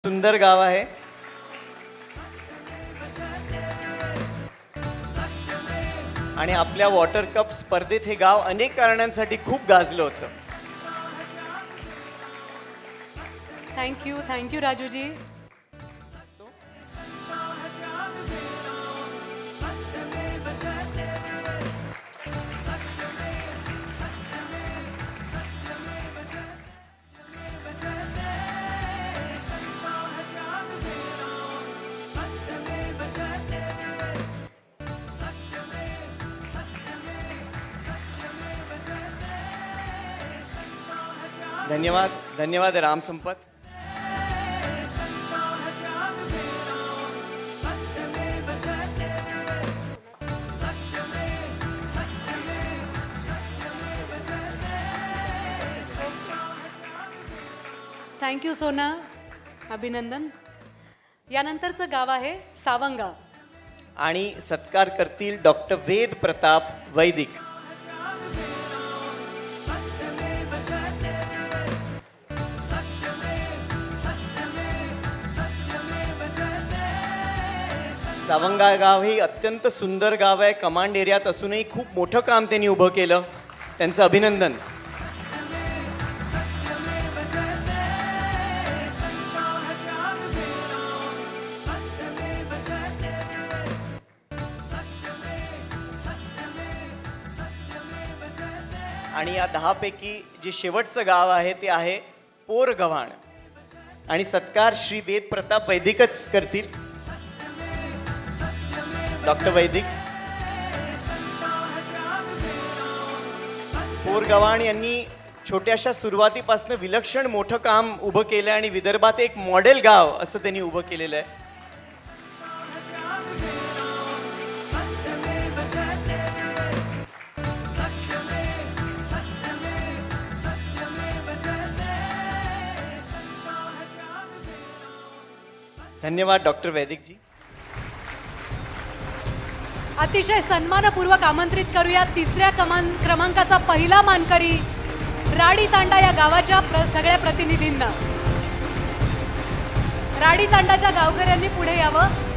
सुंदर गाव आहे. आणि आपल्या वॉटर कप स्पर्धेत हे गाव अनेक कारणांसाठी खूप गाजलं होतं. थँक्यू राजूजी. धन्यवाद राम संपत. थँक्यू सोना, अभिनंदन. यानंतरचं गाव आहे सावंगा. आणि सत्कार करतील डॉक्टर वेद प्रताप वैदिक. सावंगा गाव हे अत्यंत सुंदर गाव आहे. कमांड एरियात असूनही खूप मोठं काम त्यांनी उभं केलं. त्यांचं अभिनंदन. आणि या 10 पैकी जे शेवटचं गाव आहे ते आहे पोरगव्हाण. आणि सत्कार श्री वेद प्रताप वैदिकच करतील. डॉक्टर वैदिक. पोरगव्हाण यांनी छोट्याशा सुरुवातीपासून विलक्षण मोठं काम उभं केलं आणि विदर्भात एक मॉडेल गाव असं त्यांनी उभं केलेलं आहे. धन्यवाद डॉक्टर वैदिक जी. अतिशय सन्मानपूर्वक आमंत्रित करूया तिसऱ्या क्रमांकाचा पहिला मानकरी राडी तांडा या गावाच्या सगळ्या प्रतिनिधींना. राडी तांडाच्या गावकऱ्यांनी पुढे यावं.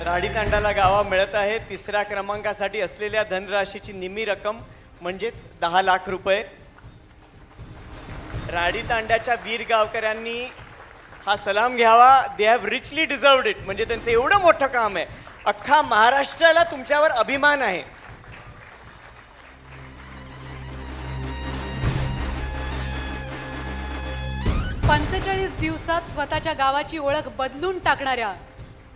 राडी तांडाला गावा मिळत आहे तिसऱ्या क्रमांकासाठी असलेल्या धनराशीची निम्मी रक्कम म्हणजेच 10 लाख रुपये. राडी तांड्याच्या वीर गावकऱ्यांनी हा सलाम घ्यावा. They have richly deserved it. म्हणजे त्यांचं एवढं मोठं काम आहे. अख्खा महाराष्ट्राला तुमच्यावर अभिमान आहे. दिवसात स्वतःच्या गावाची ओळख बदलून टाकणाऱ्या,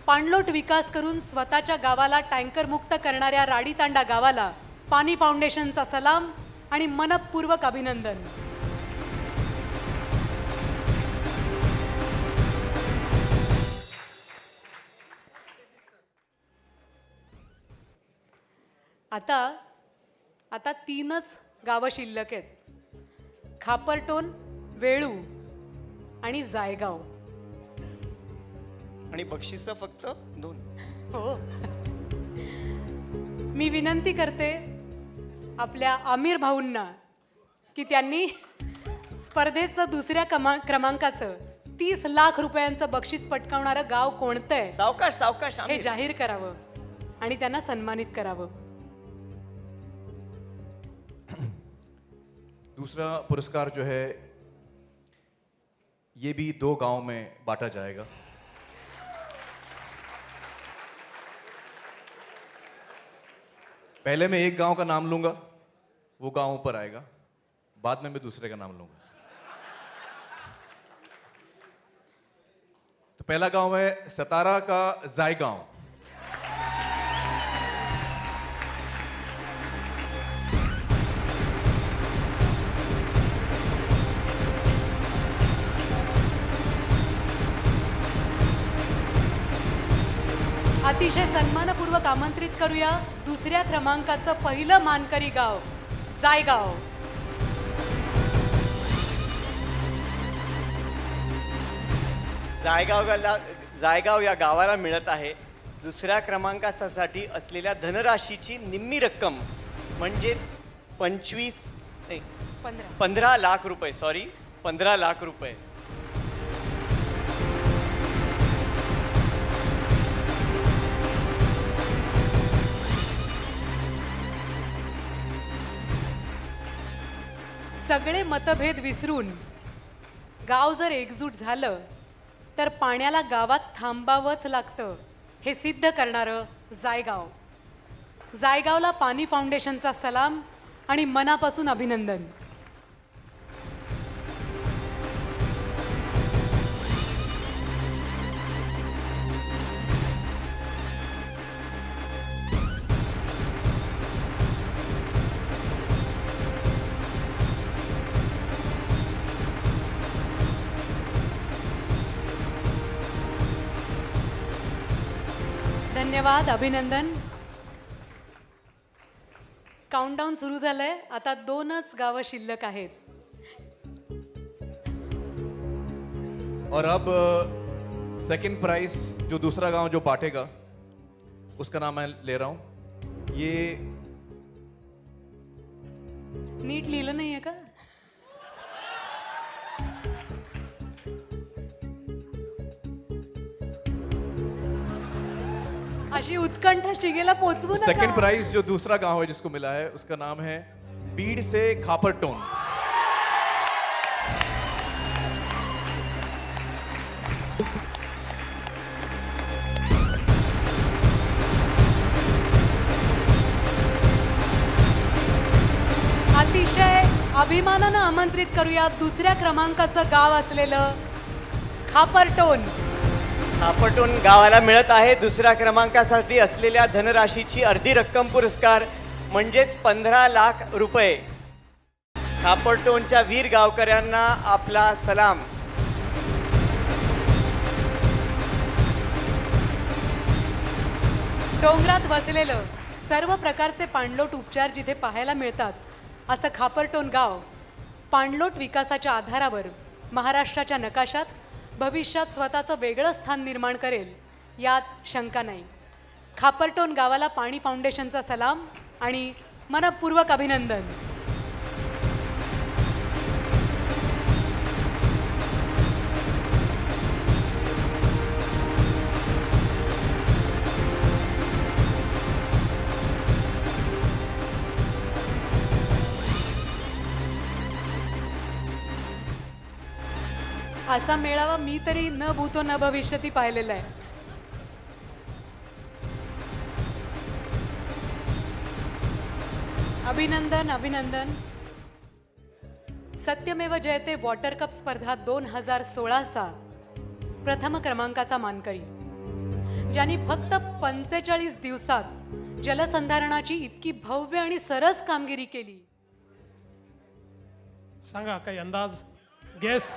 पाणलोट विकास करून स्वतःच्या गावाला टँकर मुक्त करणाऱ्या राडी तांडा गावाला पाणी फाउंडेशनचा सलाम आणि मनपूर्वक अभिनंदन. आता 3च गावं शिल्लक आहेत. खापरटोन, वेळू आणि जायगाव. आणि बक्षीस फक्त 2. हो. मी विनंती करते आपल्या आमिर भाऊंना की त्यांनी स्पर्धेचं दुसऱ्या क्रमांकाचं 30 लाख रुपयांचं बक्षीस पटकावणारं गाव कोणतं आहे सावकाश सावकाश हे जाहीर करावं आणि त्यांना सन्मानित करावं. दूसरा पुरस्कार जो है ये भी 2 गांव में बांटा जाएगा. पहले मैं एक गांव का नाम लूंगा, वो गांव ऊपर आएगा, बाद में मैं दूसरे का नाम लूंगा. तो पहला गांव है सतारा का जायगांव. अतिशय सन्मानपूर्वक आमंत्रित करूया दुसऱ्या क्रमांकाचं पहिलं मानकरी गाव जायगाव. जायगाव या गावाला मिळत आहे दुसऱ्या क्रमांकासाठी असलेल्या धनराशीची निम्मी रक्कम म्हणजेच 15 लाख रुपये. 15 लाख रुपये. सगळे मतभेद विसरून गाव जर एकजूट झालं तर पाण्याला गावात थांबावंच लागतं हे सिद्ध करणारं जायगाव. जायगावला पाणी फाउंडेशनचा सलाम आणि मनापासून अभिनंदन. धन्यवाद, अभिनंदन. काउंटडाऊन सुरू झालंय. आता 2च गावं शिल्लक आहेत. और अब सेकंड प्राइज जो दूसरा गांव जो बांटेगा उसका नाम मैं ले रहा हूं. ये नीट लिहिलं नाहीये का? अशी उत्कंठा शिगेला पोचवू नका. सेकंड प्राइज जो दूसरा गांव है जिसको मिला है उसका नाम है बीड़ से खापरटोन. अतिशय अभिमानानं आमंत्रित करूया दुसऱ्या क्रमांकाचं गाव असलेलं खापरटोन. खापरटोन गावाला मिळत आहे दुसऱ्या क्रमांकासाठी असलेल्या धनराशीची अर्धी रक्कम पुरस्कार म्हणजेच 15 लाख रुपये. खापरटोनच्या वीर गावकऱ्यांना आपला सलाम. डोंगरात वसलेलं सर्व प्रकारचे पाणलोट उपचार जिथे पाहायला मिळतात असं खापरटोन गाव पाणलोट विकासाच्या आधारावर महाराष्ट्राच्या नकाशात भविष्यात स्वतःचं वेगळं स्थान निर्माण करेल यात शंका नाही. खापरटोन गावाला पाणी फाउंडेशनचा सलाम आणि मनपूर्वक अभिनंदन. असा मेळावा मी तरी न भूतो न भविष्यती पाहिलेला आहे. अभिनंदन, अभिनंदन. सत्यमेव जयते वॉटर कप स्पर्धा 2016चा प्रथम क्रमांकाचा मानकरी, ज्यांनी फक्त 45 दिवसात जलसंधारणाची इतकी भव्य आणि सरस कामगिरी केली. सांगा काही अंदाज, गेस?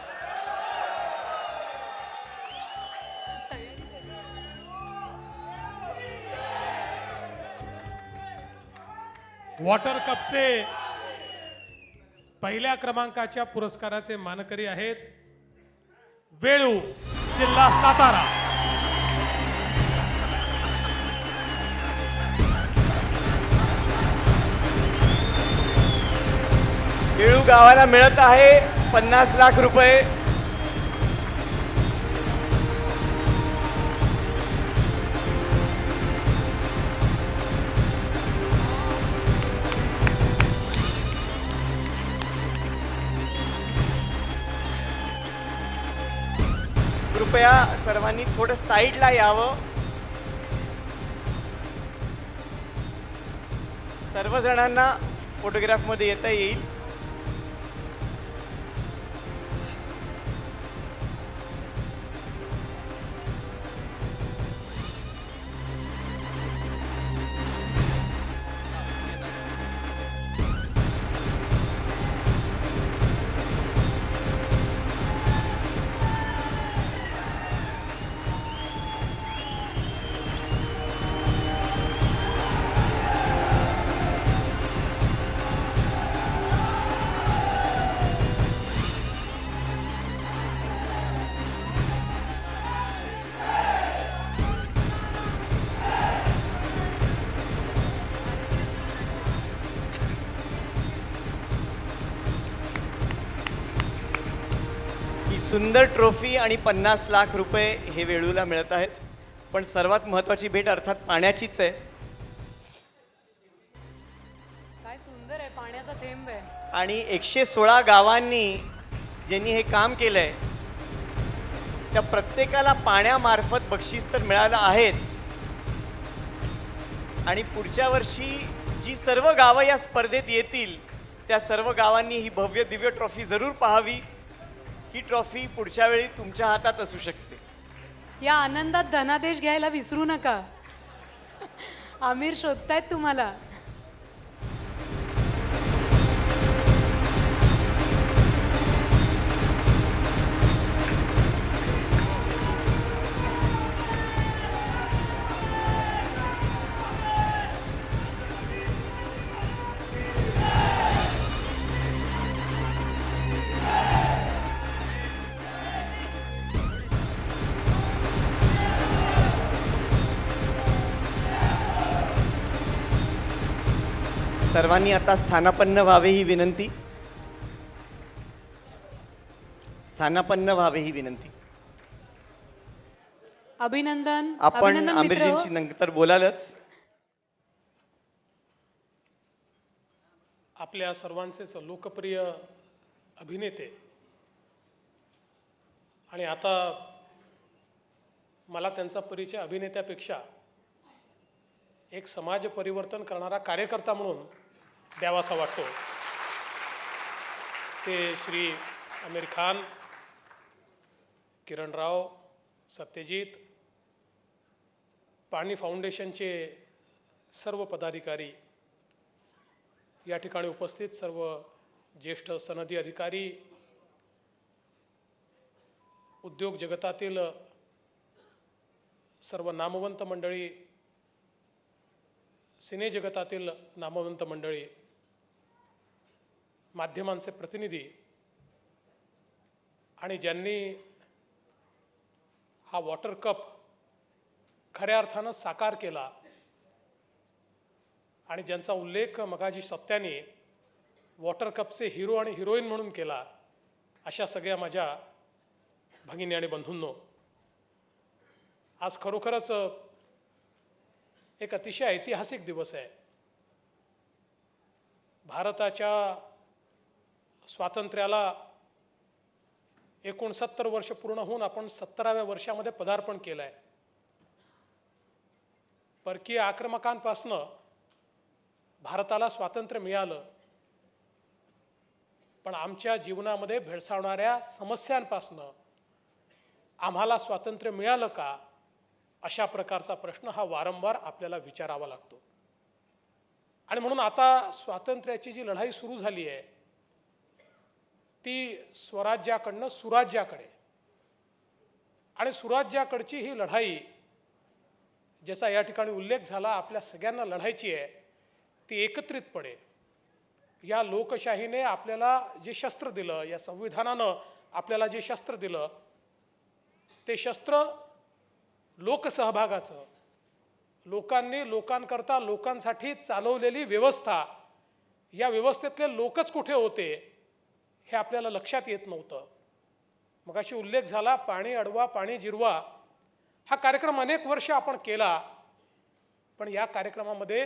वॉटर कपचे पहिल्या क्रमांकाच्या पुरस्काराचे मानकरी आहेत वेळू, जिल्हा सातारा. वेळू गावाला मिळत आहे 50 लाख रुपये. कृपया सर्वांनी थोडं साईडला यावं. सर्वजणांना फोटोग्राफमध्ये येता येईल. सुंदर ट्रॉफी आणि 50 लाख रुपये हे वेळूला मिळत आहेत. पण सर्वात महत्त्वाची भेट अर्थात पाण्याचीच आहे. काय सुंदर आहे, पाण्याचा थेंब आहे. आणि 116 गावांनी ज्यांनी हे काम केलंय त्या प्रत्येकाला पाण्यामार्फत बक्षीस तर मिळालं आहेच. आणि पुढच्या वर्षी जी सर्व गावं या स्पर्धेत येतील त्या सर्व गावांनी ही भव्य दिव्य ट्रॉफी जरूर पाहावी. ही ट्रॉफी पुढच्या वेळी तुमच्या हातात असू शकते. या आनंदात धनादेश घ्यायला विसरू नका. आमिर शोधतायत तुम्हाला. सर्वांनी आता स्थानापन्न व्हावे ही विनंती. स्थानापन्न व्हावे ही विनंती. अभिनंदन. आपण अभिनंदन मित्र. आमिरजींची नंतर बोलालच. आपल्या सर्वांचेच लोकप्रिय अभिनेते आणि आता मला त्यांचा परिचय अभिनेत्यापेक्षा एक समाज परिवर्तन करणारा कार्यकर्ता म्हणून द्यावासा वाटतो. ते श्री आमिर खान, किरण राव, सत्यजित, पाणी फाउंडेशनचे सर्व पदाधिकारी, या ठिकाणी उपस्थित सर्व ज्येष्ठ सनदी अधिकारी, उद्योग जगतातील सर्व नामवंत मंडळी, सिने जगतातील नामवंत मंडळी, माध्यमांचे प्रतिनिधी आणि ज्यांनी हा वॉटर कप खऱ्या अर्थानं साकार केला आणि ज्यांचा उल्लेख मगाजी सत्याने वॉटर कपचे हिरो आणि हिरोईन म्हणून केला, अशा सगळ्या माझ्या भगिनी आणि बंधूंनो, आज खरोखरच एक अतिशय ऐतिहासिक दिवस आहे. भारताच्या स्वातंत्र्याला 69 वर्ष पूर्ण होऊन आपण 70व्या वर्षामध्ये पदार्पण केलं आहे. परकीय आक्रमकांपासनं भारताला स्वातंत्र्य मिळालं, पण आमच्या जीवनामध्ये भेडसावणाऱ्या समस्यांपासनं आम्हाला स्वातंत्र्य मिळालं का, अशा प्रकारचा प्रश्न हा वारंवार आपल्याला विचारावा लागतो. आणि म्हणून आता स्वातंत्र्याची जी लढाई सुरू झाली आहे ती स्वराज्याकडनं सुराज्याकडे, आणि सुराज्याकडची ही लढाई ज्याचा या ठिकाणी उल्लेख झाला आपल्या सगळ्यांना लढायची आहे, ती एकत्रितपणे या लोकशाहीने आपल्याला जे शस्त्र दिलं, या संविधानानं आपल्याला जे शस्त्र दिलं, ते शस्त्र लोकसहभागाचं, लोकांनी लोकांकरता लोकांसाठी चालवलेली व्यवस्था, या व्यवस्थेतले लोकच कुठे होते हे आपल्याला लक्षात येत नव्हतं. मगाशी उल्लेख झाला पाणी अडवा पाणी जिरवा, हा कार्यक्रम अनेक वर्ष आपण केला, पण या कार्यक्रमामध्ये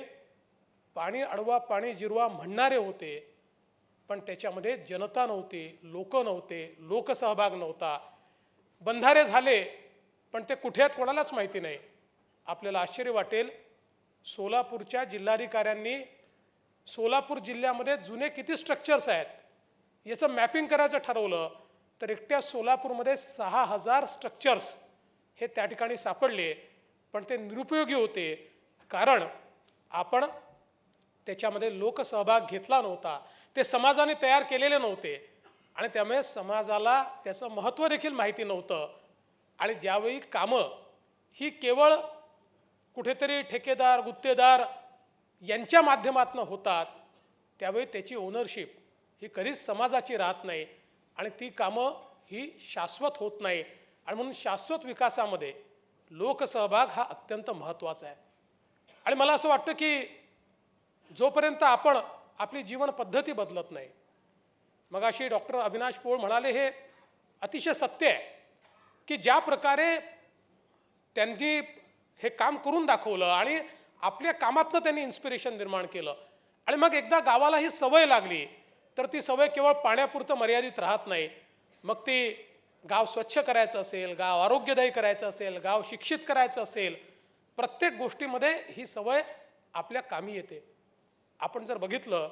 पाणी अडवा पाणी जिरवा म्हणणारे होते, पण त्याच्यामध्ये जनता नव्हती, लोक नव्हते, लोकसहभाग नव्हता. बंधारे झाले पण ते कुठे आहेत कोणालाच माहिती नाही. आपल्याला आश्चर्य वाटेल, सोलापूरच्या जिल्हाधिकाऱ्यांनी सोलापूर जिल्ह्यामध्ये जुने किती स्ट्रक्चर्स आहेत याचं मॅपिंग करायचं ठरवलं, तर एकट्या सोलापूरमध्ये 6000 स्ट्रक्चर्स हे त्या ठिकाणी सापडले, पण ते निरुपयोगी होते, कारण आपण त्याच्यामध्ये लोकसहभाग घेतला नव्हता, ते समाजाने तयार केलेले नव्हते, आणि त्यामुळे समाजाला त्याचं महत्त्व देखील माहिती नव्हतं. आणि ज्यावेळी कामं ही केवळ कुठेतरी ठेकेदार गुत्तेदार यांच्या माध्यमातून होतात, त्यावेळी त्याची ओनरशिप ही कधीच समाजाची राहत नाही, आणि ती कामं ही शाश्वत होत नाही. आणि म्हणून शाश्वत विकासामध्ये लोकसहभाग हा अत्यंत महत्त्वाचा आहे. आणि मला असं वाटतं की जोपर्यंत आपण आपली जीवन पद्धती बदलत नाही, मगाशी डॉक्टर अविनाश पोळ म्हणाले, हे अतिशय सत्य आहे की ज्या प्रकारे त्यांनी हे काम करून दाखवलं आणि आपल्या कामातनं त्यांनी इन्स्पिरेशन निर्माण केलं आणि मग एकदा गावाला ही सवय लागली तर ती सवय केवळ पाण्यापुरतं मर्यादित राहत नाही. मग ती गाव स्वच्छ करायचं असेल, गाव आरोग्यदायी करायचं असेल, गाव शिक्षित करायचं असेल, प्रत्येक गोष्टीमध्ये ही सवय आपल्या कामी येते. आपण जर बघितलं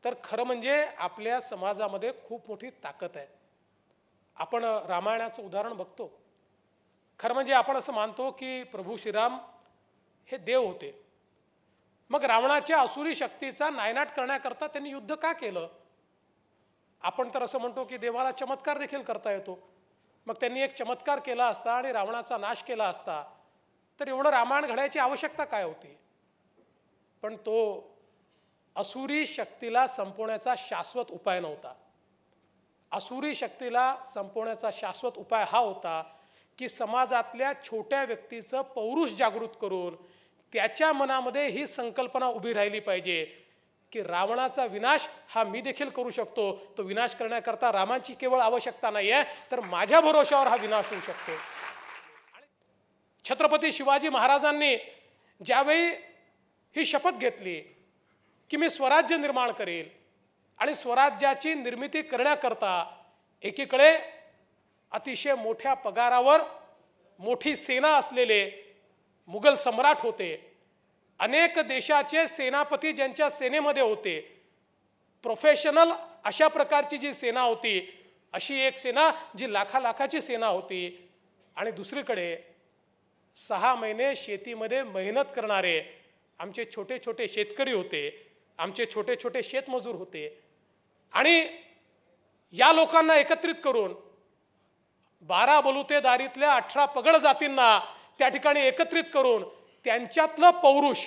तर खरं म्हणजे आपल्या समाजामध्ये खूप मोठी ताकद आहे. आपण रामायणाचं उदाहरण बघतो. खरं म्हणजे आपण असं मानतो की प्रभू श्रीराम हे देव होते. मग रावणाच्या असुरी शक्तीचा नायनाट करण्याकरता त्यांनी युद्ध का केलं? आपण तर असं म्हणतो की देवाला चमत्कार देखील करता येतो. मग त्यांनी एक चमत्कार केला असता आणि रावणाचा नाश केला असता तर एवढं रामायण घडायची आवश्यकता काय होती? पण तो असुरी शक्तीला संपवण्याचा शाश्वत उपाय नव्हता. असुरी शक्तीला संपवण्याचा शाश्वत उपाय हा होता की समाजातल्या छोट्या व्यक्तीचं पौरुष जागृत करून त्याच्या मनामध्ये ही संकल्पना उभी राहिली पाहिजे की रावणाचा विनाश हा मी देखील करू शकतो. तो विनाश करण्याकरता रामाची केवळ आवश्यकता नाही आहे तर माझ्या भरोशावर हा विनाश होऊ शकतो. छत्रपती शिवाजी महाराजांनी ज्यावेळी ही शपथ घेतली की मी स्वराज्य निर्माण करेल आणि स्वराज्याची निर्मिती करण्याकरता एकीकडे अतिशय मोठ्या पगारावर मोठी सेना असलेले मुघल सम्राट होते, अनेक देशाचे सेनापती ज्यांच्या सेनेमध्ये होते, प्रोफेशनल अशा प्रकारची जी सेना होती अशी एक सेना जी लाखाची सेना होती आणि दुसरीकडे 6 महिने शेतीमध्ये मेहनत करणारे आमचे छोटे छोटे शेतकरी होते, आमचे छोटे छोटे शेतमजूर होते. आणि या लोकांना एकत्रित करून 12 बलुतेदारीतल्या 18 पगड जातींना त्या ठिकाणी एकत्रित करून त्यांच्यातलं पौरुष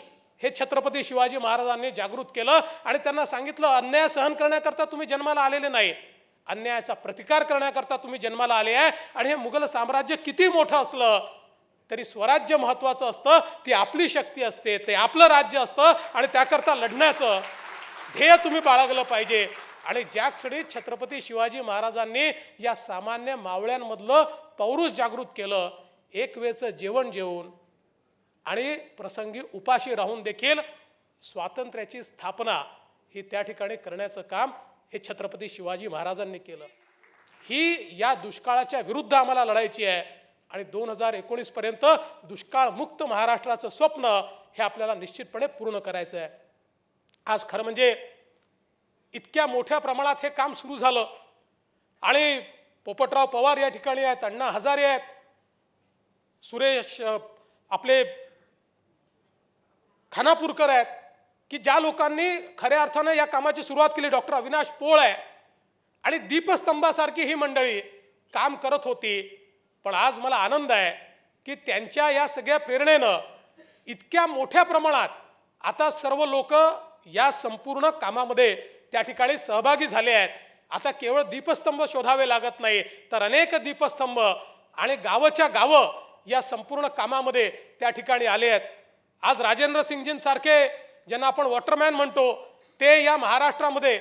हे छत्रपती शिवाजी महाराजांनी जागृत केलं आणि त्यांना सांगितलं अन्याय सहन करण्याकरता तुम्ही जन्माला आलेले नाही, अन्यायाचा प्रतिकार करण्याकरता तुम्ही जन्माला आले आहे. आणि हे मुघल साम्राज्य किती मोठं असलं तरी स्वराज्य महत्त्वाचं असतं, ती आपली शक्ती असते, ते आपलं राज्य असतं आणि त्याकरता लढण्याचं ध्येय तुम्ही बाळगलं पाहिजे. आणि ज्या क्षणी छत्रपती शिवाजी महाराजांनी या सामान्य मावळ्यांमधलं पौरुष जागृत केलं, एक वेळचं जेवण जेवून आणि प्रसंगी उपाशी राहून देखील स्वातंत्र्याची स्थापना ही त्या ठिकाणी करण्याचं काम हे छत्रपती शिवाजी महाराजांनी केलं. ही या दुष्काळाच्या विरुद्ध आम्हाला लढायची आहे आणि 2019 पर्यंत दुष्काळमुक्त महाराष्ट्राचं स्वप्न हे आपल्याला निश्चितपणे पूर्ण करायचं आहे. आज खरं म्हणजे इतक्या मोठ्या प्रमाणात हे काम सुरू झालं आणि पोपटराव पवार या ठिकाणी आहेत, अण्णा हजारे आहेत, सुरेश आपले खानापूरकर आहेत की ज्या लोकांनी खऱ्या अर्थानं या कामाची सुरुवात केली. डॉक्टर अविनाश पोळ आहे आणि दीपस्तंभासारखी ही मंडळी काम करत होती. पण आज मला आनंद आहे की त्यांच्या या सगळ्या प्रेरणेनं इतक्या मोठ्या प्रमाणात आता सर्व लोक या संपूर्ण कामामध्ये त्या ठिकाणी सहभागी झाले आहेत. आता केवळ दीपस्तंभ शोधावे लागत नाही तर अनेक दीपस्तंभ आणि गावच्या गावं या संपूर्ण कामामध्ये त्या ठिकाणी आले आहेत. आज राजेंद्र सिंगजींसारखे ज्यांना आपण वॉटरमॅन म्हणतो ते या महाराष्ट्रामध्ये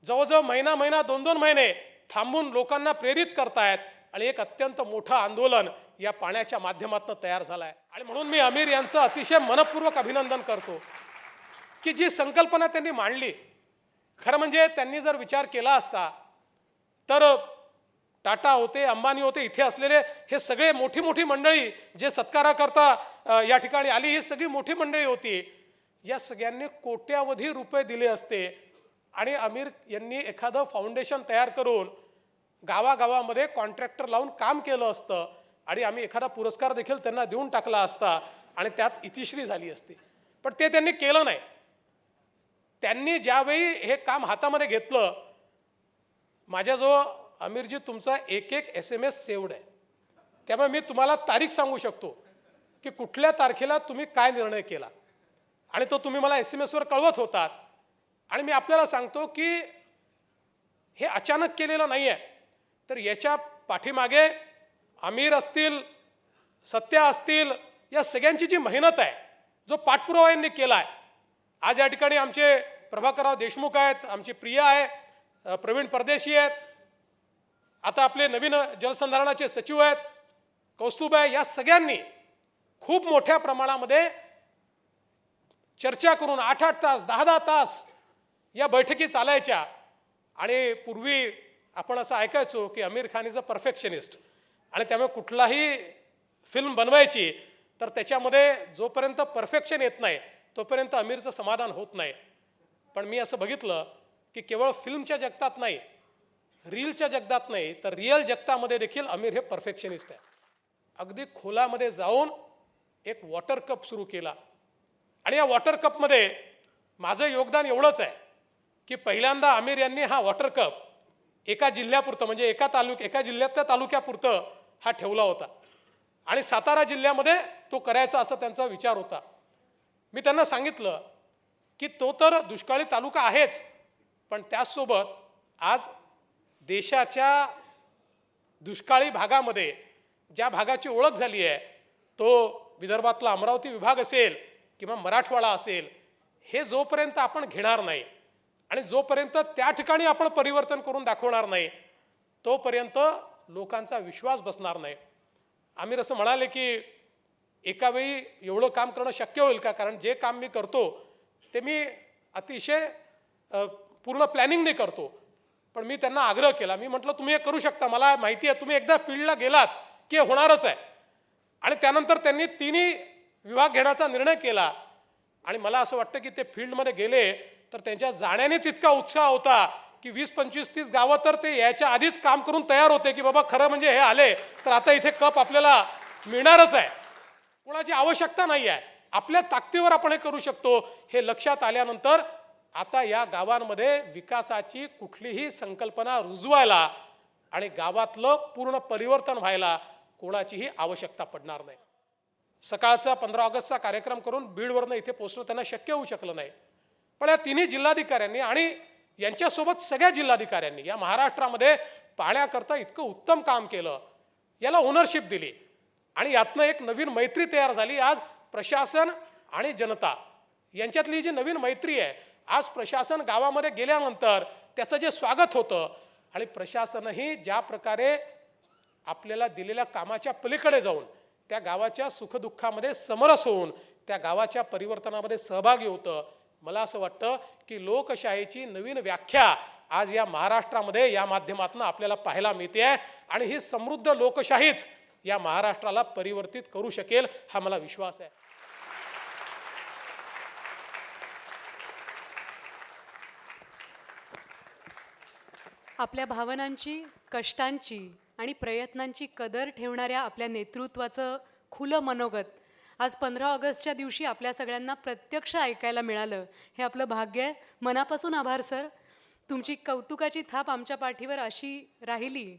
जवळजवळ महिना 2 महिने थांबून लोकांना प्रेरित करतायत आणि एक अत्यंत मोठं आंदोलन या पाण्याच्या माध्यमातून तयार झालं आहे. आणि म्हणून मी आमिर यांचं अतिशय मनपूर्वक अभिनंदन करतो की जी संकल्पना त्यांनी मांडली. खरं म्हणजे त्यांनी जर विचार केला असता तर टाटा होते, अंबानी होते, इथे असलेले हे सगळे मोठी मंडळी जे सत्काराकरता या ठिकाणी आली, ही सगळी मोठी मंडळी होती, या सगळ्यांनी कोट्यावधी रुपये दिले असते आणि आमिर यांनी एखादं फाउंडेशन तयार करून गावागावामध्ये कॉन्ट्रॅक्टर लावून काम केलं असतं आणि आम्ही एखादा पुरस्कार देखील त्यांना देऊन टाकला असता आणि त्यात इतिश्री झाली असती. पण ते त्यांनी केलं नाही. त्यांनी ज्यावेळी हे काम हातामध्ये घेतलं, माझ्याजवळ आमिरजी तुमचा एक SMS सेव्ड आहे, त्यामुळे मी तुम्हाला तारीख सांगू शकतो की कुठल्या तारखेला तुम्ही काय निर्णय केला आणि तो तुम्ही मला SMS वर कळवत होतात. आणि मी आपल्याला सांगतो की हे अचानक केलेलं नाही आहे, तर याच्या पाठीमागे आमिर असतील, सत्या असतील, या सगळ्यांची जी मेहनत आहे, जो पाठपुरावा यांनी केला आहे. आज या ठिकाणी आमचे प्रभाकरराव देशमुख आहेत, आमची प्रिया आहे, प्रवीण परदेशी आहेत, आता आपले नवीन जलसंधारणाचे सचिव आहेत कौस्तुभ आहे, या सगळ्यांनी खूप मोठ्या प्रमाणामध्ये चर्चा करून 8-8 तास 10-10 तास या बैठकी चालायच्या. आणि पूर्वी आपण असं ऐकायचो की Aamir Khan is a perfectionist, आणि त्यामुळे कुठलाही फिल्म बनवायची तर त्याच्यामध्ये जोपर्यंत परफेक्शन येत नाही तोपर्यंत आमिरचं समाधान होत नाही. पण मी असं बघितलं की केवळ फिल्मच्या जगतात नाही, रीलच्या जगतात नाही, तर रिअल जगतामध्ये देखील आमिर हे परफेक्शनिस्ट आहे. अगदी खोलामध्ये जाऊन एक वॉटर कप सुरू केला, आणि या वॉटर कपमध्ये माझं योगदान एवढंच आहे की पहिल्यांदा आमिर यांनी हा वॉटर कप एका जिल्ह्यापुरतं, म्हणजे एका जिल्ह्यातल्या तालुक्यापुरतं हा ठेवला होता, आणि सातारा जिल्ह्यामध्ये तो करायचा असा त्यांचा विचार होता. मी त्यांना सांगितलं की तो तर दुष्काळी तालुका आहेच, पण त्याचसोबत आज देशाच्या दुष्काळी भागामध्ये ज्या भागाची ओळख झाली आहे, तो विदर्भातला अमरावती विभाग असेल किंवा मराठवाडा असेल, हे जोपर्यंत आपण घेणार नाही आणि जोपर्यंत त्या ठिकाणी आपण परिवर्तन करून दाखवणार नाही तोपर्यंत लोकांचा विश्वास बसणार नाही. आमिर असं म्हणाले की एका वेळी एवढं काम करणं शक्य होईल का, कारण जे काम मी करतो ते मी अतिशय पूर्ण प्लॅनिंगने करतो. पण मी त्यांना आग्रह केला, मी म्हटलं तुम्ही हे करू शकता, मला माहिती आहे तुम्ही एकदा फील्डला गेलात की हे होणारच आहे. आणि त्यानंतर त्यांनी तिन्ही विभाग घेण्याचा निर्णय केला, आणि मला असं वाटतं की ते फील्डमध्ये गेले तर त्यांच्या जाण्यानेच इतका उत्साह होता की 20, 25, 30 गावं तर ते याच्या आधीच काम करून तयार होते की बाबा खरं म्हणजे हे आले तर आता इथे कप आपल्याला मिळणारच आहे, कोणाची आवश्यकता नाही आहे, आपल्या ताकदीवर आपण हे करू शकतो. हे लक्षात आल्यानंतर आता या गावांमध्ये विकासाची कुठलीही संकल्पना रुजवायला आणि गावातलं पूर्ण परिवर्तन व्हायला कोणाचीही आवश्यकता पडणार नाही. सकाळचा 15 ऑगस्टचा कार्यक्रम करून बीडवरनं इथे पोहोचणं त्यांना शक्य होऊ शकलं नाही, पण या तिन्ही जिल्हाधिकाऱ्यांनी आणि यांच्यासोबत सगळ्या जिल्हाधिकाऱ्यांनी या महाराष्ट्रामध्ये पाण्याकरता इतकं उत्तम काम केलं, याला ओनरशिप दिली, आणि यातनं एक नवीन मैत्री तयार झाली. आज प्रशासन आणि जनता यांच्यातली जी नवीन मैत्री आहे, आज प्रशासन गावामध्ये गेल्यानंतर त्याचं जे स्वागत होतं आणि प्रशासनही ज्या प्रकारे आपल्याला दिलेल्या कामाच्या पलीकडे जाऊन त्या गावाच्या सुखदुःखामध्ये समरस होऊन त्या गावाच्या परिवर्तनामध्ये सहभागी होतं. मला असं वाटतं की लोकशाहीची नवीन व्याख्या आज या महाराष्ट्रामध्ये या माध्यमातून आपल्याला पाहायला मिळते आहे, आणि ही समृद्ध लोकशाहीच या महाराष्ट्राला परिवर्तित करू शकेल हा मला विश्वास आहे. आपल्या भावनांची, कष्टांची आणि प्रयत्नांची कदर ठेवणाऱ्या आपल्या नेतृत्वाचं खुलं मनोगत आज 15 ऑगस्टच्या दिवशी आपल्या सगळ्यांना प्रत्यक्ष ऐकायला मिळालं, हे आपलं भाग्य आहे. मनापासून आभार सर. तुमची कौतुकाची थाप आमच्या पाठीवर अशी राहिली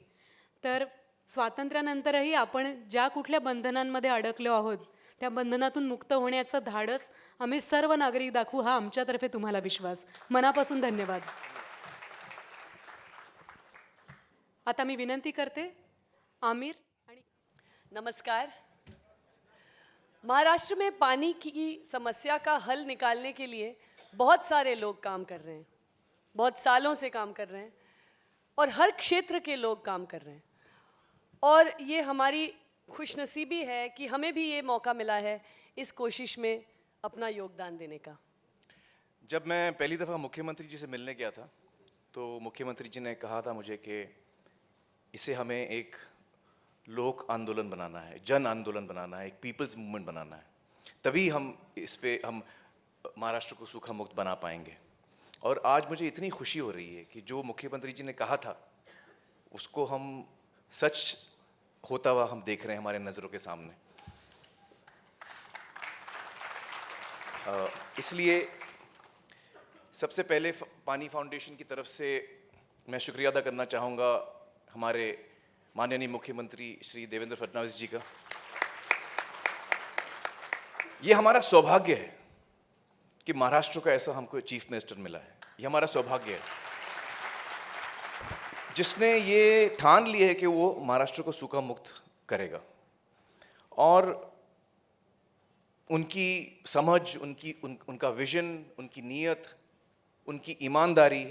तर स्वातंत्र्यानंतरही आपण ज्या कुठल्या बंधनांमध्ये अडकलो आहोत त्या बंधनातून मुक्त होण्याचं धाडस आम्ही सर्व नागरिक दाखवू, हा आमच्यातर्फे तुम्हाला विश्वास. मनापासून धन्यवाद. आता मी विनंती करते आमिर आणि नमस्कार. महाराष्ट्र में पानी की समस्या का हल निकालने के लिए बहुत सारे लोग काम कर रहे हैं, बहुत सालों से काम कर रहे हैं, और हर क्षेत्र के लोग काम कर रहे हैं, और ये हमारी खुशनसीबी है कि हमें भी ये मौका मिला है इस कोशिश में अपना योगदान देने का. जब मैं पहली दफ़ा मुख्यमंत्री जी से मिलने गया था तो मुख्यमंत्री जी ने कहा था मुझे कि इसे हमें एक लोक आंदोलन बनाना है, जन आंदोलन बनाना है, एक पीपल्स मूवमेंट बनाना है, तभी हम इस पे हम महाराष्ट्र को सूखा मुक्त बना पाएंगे. और आज मुझे इतनी खुशी हो रही है कि जो मुख्यमंत्री जी ने कहा था उसको हम सच होता हुआ हम देख रहे हैं हमारे नज़रों के सामने. इसलिए सबसे पहले पानी फाउंडेशन की तरफ से मैं शुक्रिया अदा करना चाहूँगा हमारे माननीय मुख्यमंत्री श्री देवेंद्र फडणवीस जी का. ये हमारा सौभाग्य है कि महाराष्ट्र का ऐसा हमको चीफ मिनिस्टर मिला है. ये हमारा सौभाग्य है जिसने ये ठान ली है कि वो महाराष्ट्र को सूखा मुक्त करेगा. और उनकी समझ, उनका विजन, उनकी नीयत, उनकी ईमानदारी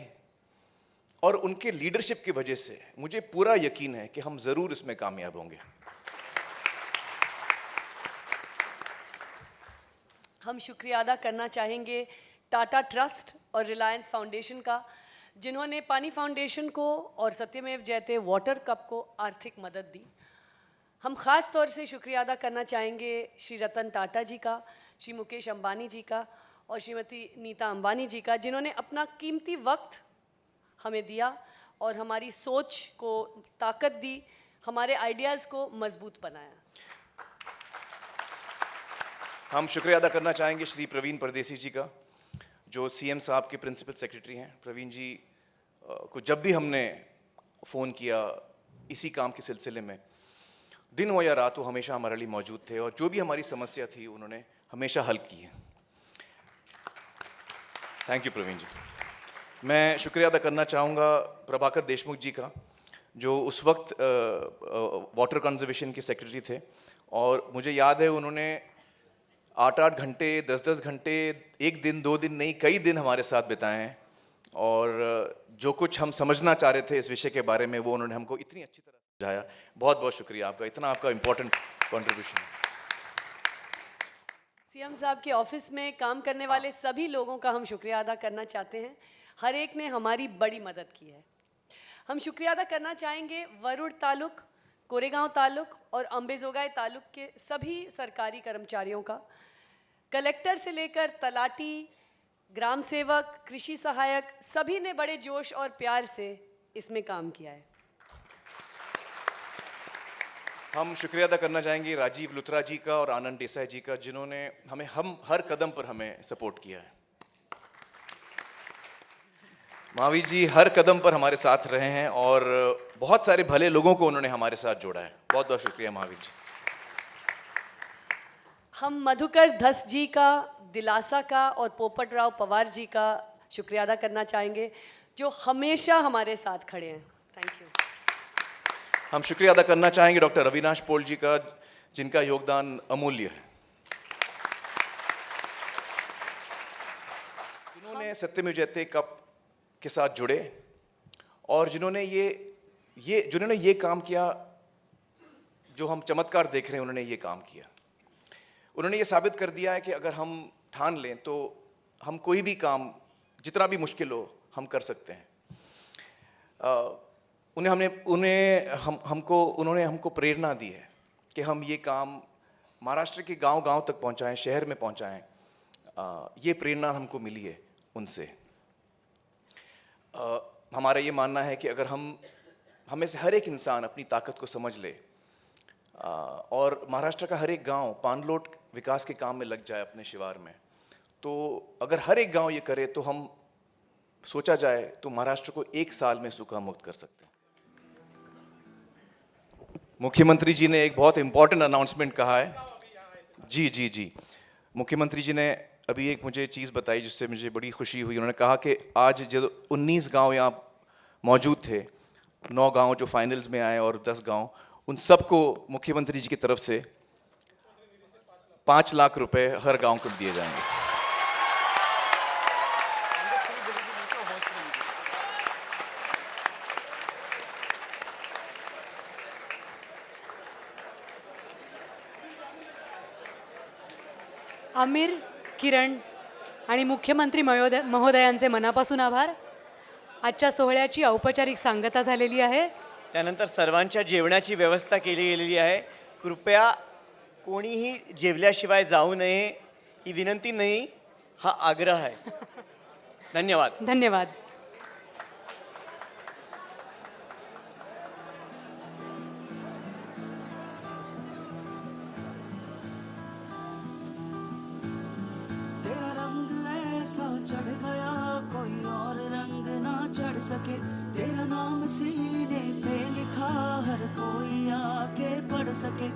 और उनके लीडरशिप की वजह से मुझे पूरा यकीन है कि हम ज़रूर इसमें कामयाब होंगे। हम शुक्रिया अदा करना चाहेंगे टाटा ट्रस्ट और रिलायंस फाउंडेशन का, जिन्होंने पानी फाउंडेशन को और सत्यमेव जयते वाटर कप को आर्थिक मदद दी। हम ख़ास तौर से शुक्रिया अदा करना चाहेंगे श्री रतन टाटा जी का, श्री मुकेश अंबानी जी का और श्रीमती नीता अंबानी जी का, जिन्होंने अपना कीमती वक्त हमें दिया और हमारी सोच को ताकत दी, हमारे आइडियाज़ को मजबूत बनाया। हम शुक्रिया अदा करना चाहेंगे श्री प्रवीण परदेसी जी का, जो सीएम साहब के प्रिंसिपल सेक्रेटरी हैं। प्रवीण जी को जब भी हमने फ़ोन किया इसी काम के सिलसिले में, दिन हो या रात, वो हमेशा हमारे लिए मौजूद थे और जो भी हमारी समस्या थी उन्होंने हमेशा हल की है। थैंक यू प्रवीण जी। मैं शुक्रिया अदा करना चाहूँगा प्रभाकर देशमुख जी का, जो उस वक्त वाटर कंजर्वेशन के सेक्रेटरी थे और मुझे याद है उन्होंने 8-8 घंटे, 10-10 घंटे, एक दिन, 2 दिन नहीं, कई दिन हमारे साथ बिताए हैं और जो कुछ हम समझना चाह रहे थे इस विषय के बारे में वो उन्होंने हमको इतनी अच्छी तरह समझाया। बहुत बहुत शुक्रिया आपका, इतना आपका इम्पोर्टेंट कॉन्ट्रीब्यूशन। सीएम साहब के ऑफिस में काम करने वाले सभी लोगों का हम शुक्रिया अदा करना चाहते हैं, हर एक ने हमारी बड़ी मदद की है। हम शुक्रिया अदा करना चाहेंगे वरुड़ तालुक, कोरेगांव तालुक और अम्बेजोगाई तालुक के सभी सरकारी कर्मचारियों का। कलेक्टर से लेकर तलाटी, ग्राम सेवक, कृषि सहायक, सभी ने बड़े जोश और प्यार से इसमें काम किया है। हम शुक्रिया अदा करना चाहेंगे राजीव लुथरा जी का और आनंद देसाई जी का, जिन्होंने हम हर कदम पर हमें सपोर्ट किया है। महावीर जी हर कदम पर हमारे साथ रहे हैं और बहुत सारे भले लोगों को उन्होंने हमारे साथ जोड़ा है। बहुत बहुत शुक्रिया महावीर जी। हम मधुकर धस जी का, दिलासा का और पोपट राव पवार जी का शुक्रिया अदा करना चाहेंगे, जो हमेशा हमारे साथ खड़े हैं। Thank you. हम शुक्रिया अदा करना चाहेंगे डॉक्टर अविनाश पोल जी का, जिनका योगदान अमूल्य है। जिन्होंने सत्यमेव जयते कप के साथ जुड़े और जिन्होंने ये काम किया, जो हम चमत्कार देख रहे हैं, उन्होंने ये काम किया। उन्होंने ये साबित कर दिया है कि अगर हम ठान लें तो हम कोई भी काम, जितना भी मुश्किल हो, हम कर सकते हैं। उन्होंने हमको प्रेरणा दी है कि हम ये काम महाराष्ट्र के गांव-गांव तक पहुंचाएं, शहर में पहुंचाएं। ये प्रेरणा हमको मिली है उनसे। हमारा ये मानना है कि अगर हमें से हर एक इंसान अपनी ताकत को समझ ले और महाराष्ट्र का हर एक गांव पानलोट विकास के काम में लग जाए अपने शिवार में, तो अगर हर एक गांव ये करे तो हम सोचा जाए तो महाराष्ट्र को 1 साल में सूखा मुक्त कर सकते हैं। मुख्यमंत्री जी ने एक बहुत इंपॉर्टेंट अनाउंसमेंट कहा है। जी मुख्यमंत्री जी ने अभी एक मुझे चीज़ बताई जिससे मुझे बड़ी खुशी हुई। उन्होंने कहा कि आज जो 19 गांव यहाँ मौजूद थे, 9 गांव जो फाइनल्स में आए और 10 गांव, उन सबको मुख्यमंत्री जी की तरफ से 5 लाख रुपए हर गांव को दिए जाएंगे। आमिर, किरण आणि मुख्यमंत्री महोदयांचे मनापासून आभार। आजच्या सोहळ्याची औपचारिक सांगता झालेली आहे। त्यानंतर सर्वांच्या जेवणाची व्यवस्था केली गेलेली आहे। कृपया कोणीही जेवल्याशिवाय जाऊ नये, ही विनंती नाही, हा आग्रह आहे। धन्यवाद। धन्यवाद। तेरा रंग ऐसा चढ़ गया कोई और रंग ना चढ़ सके, तेरा नाम सीने पे लिखा हर कोई आके पढ़ सके।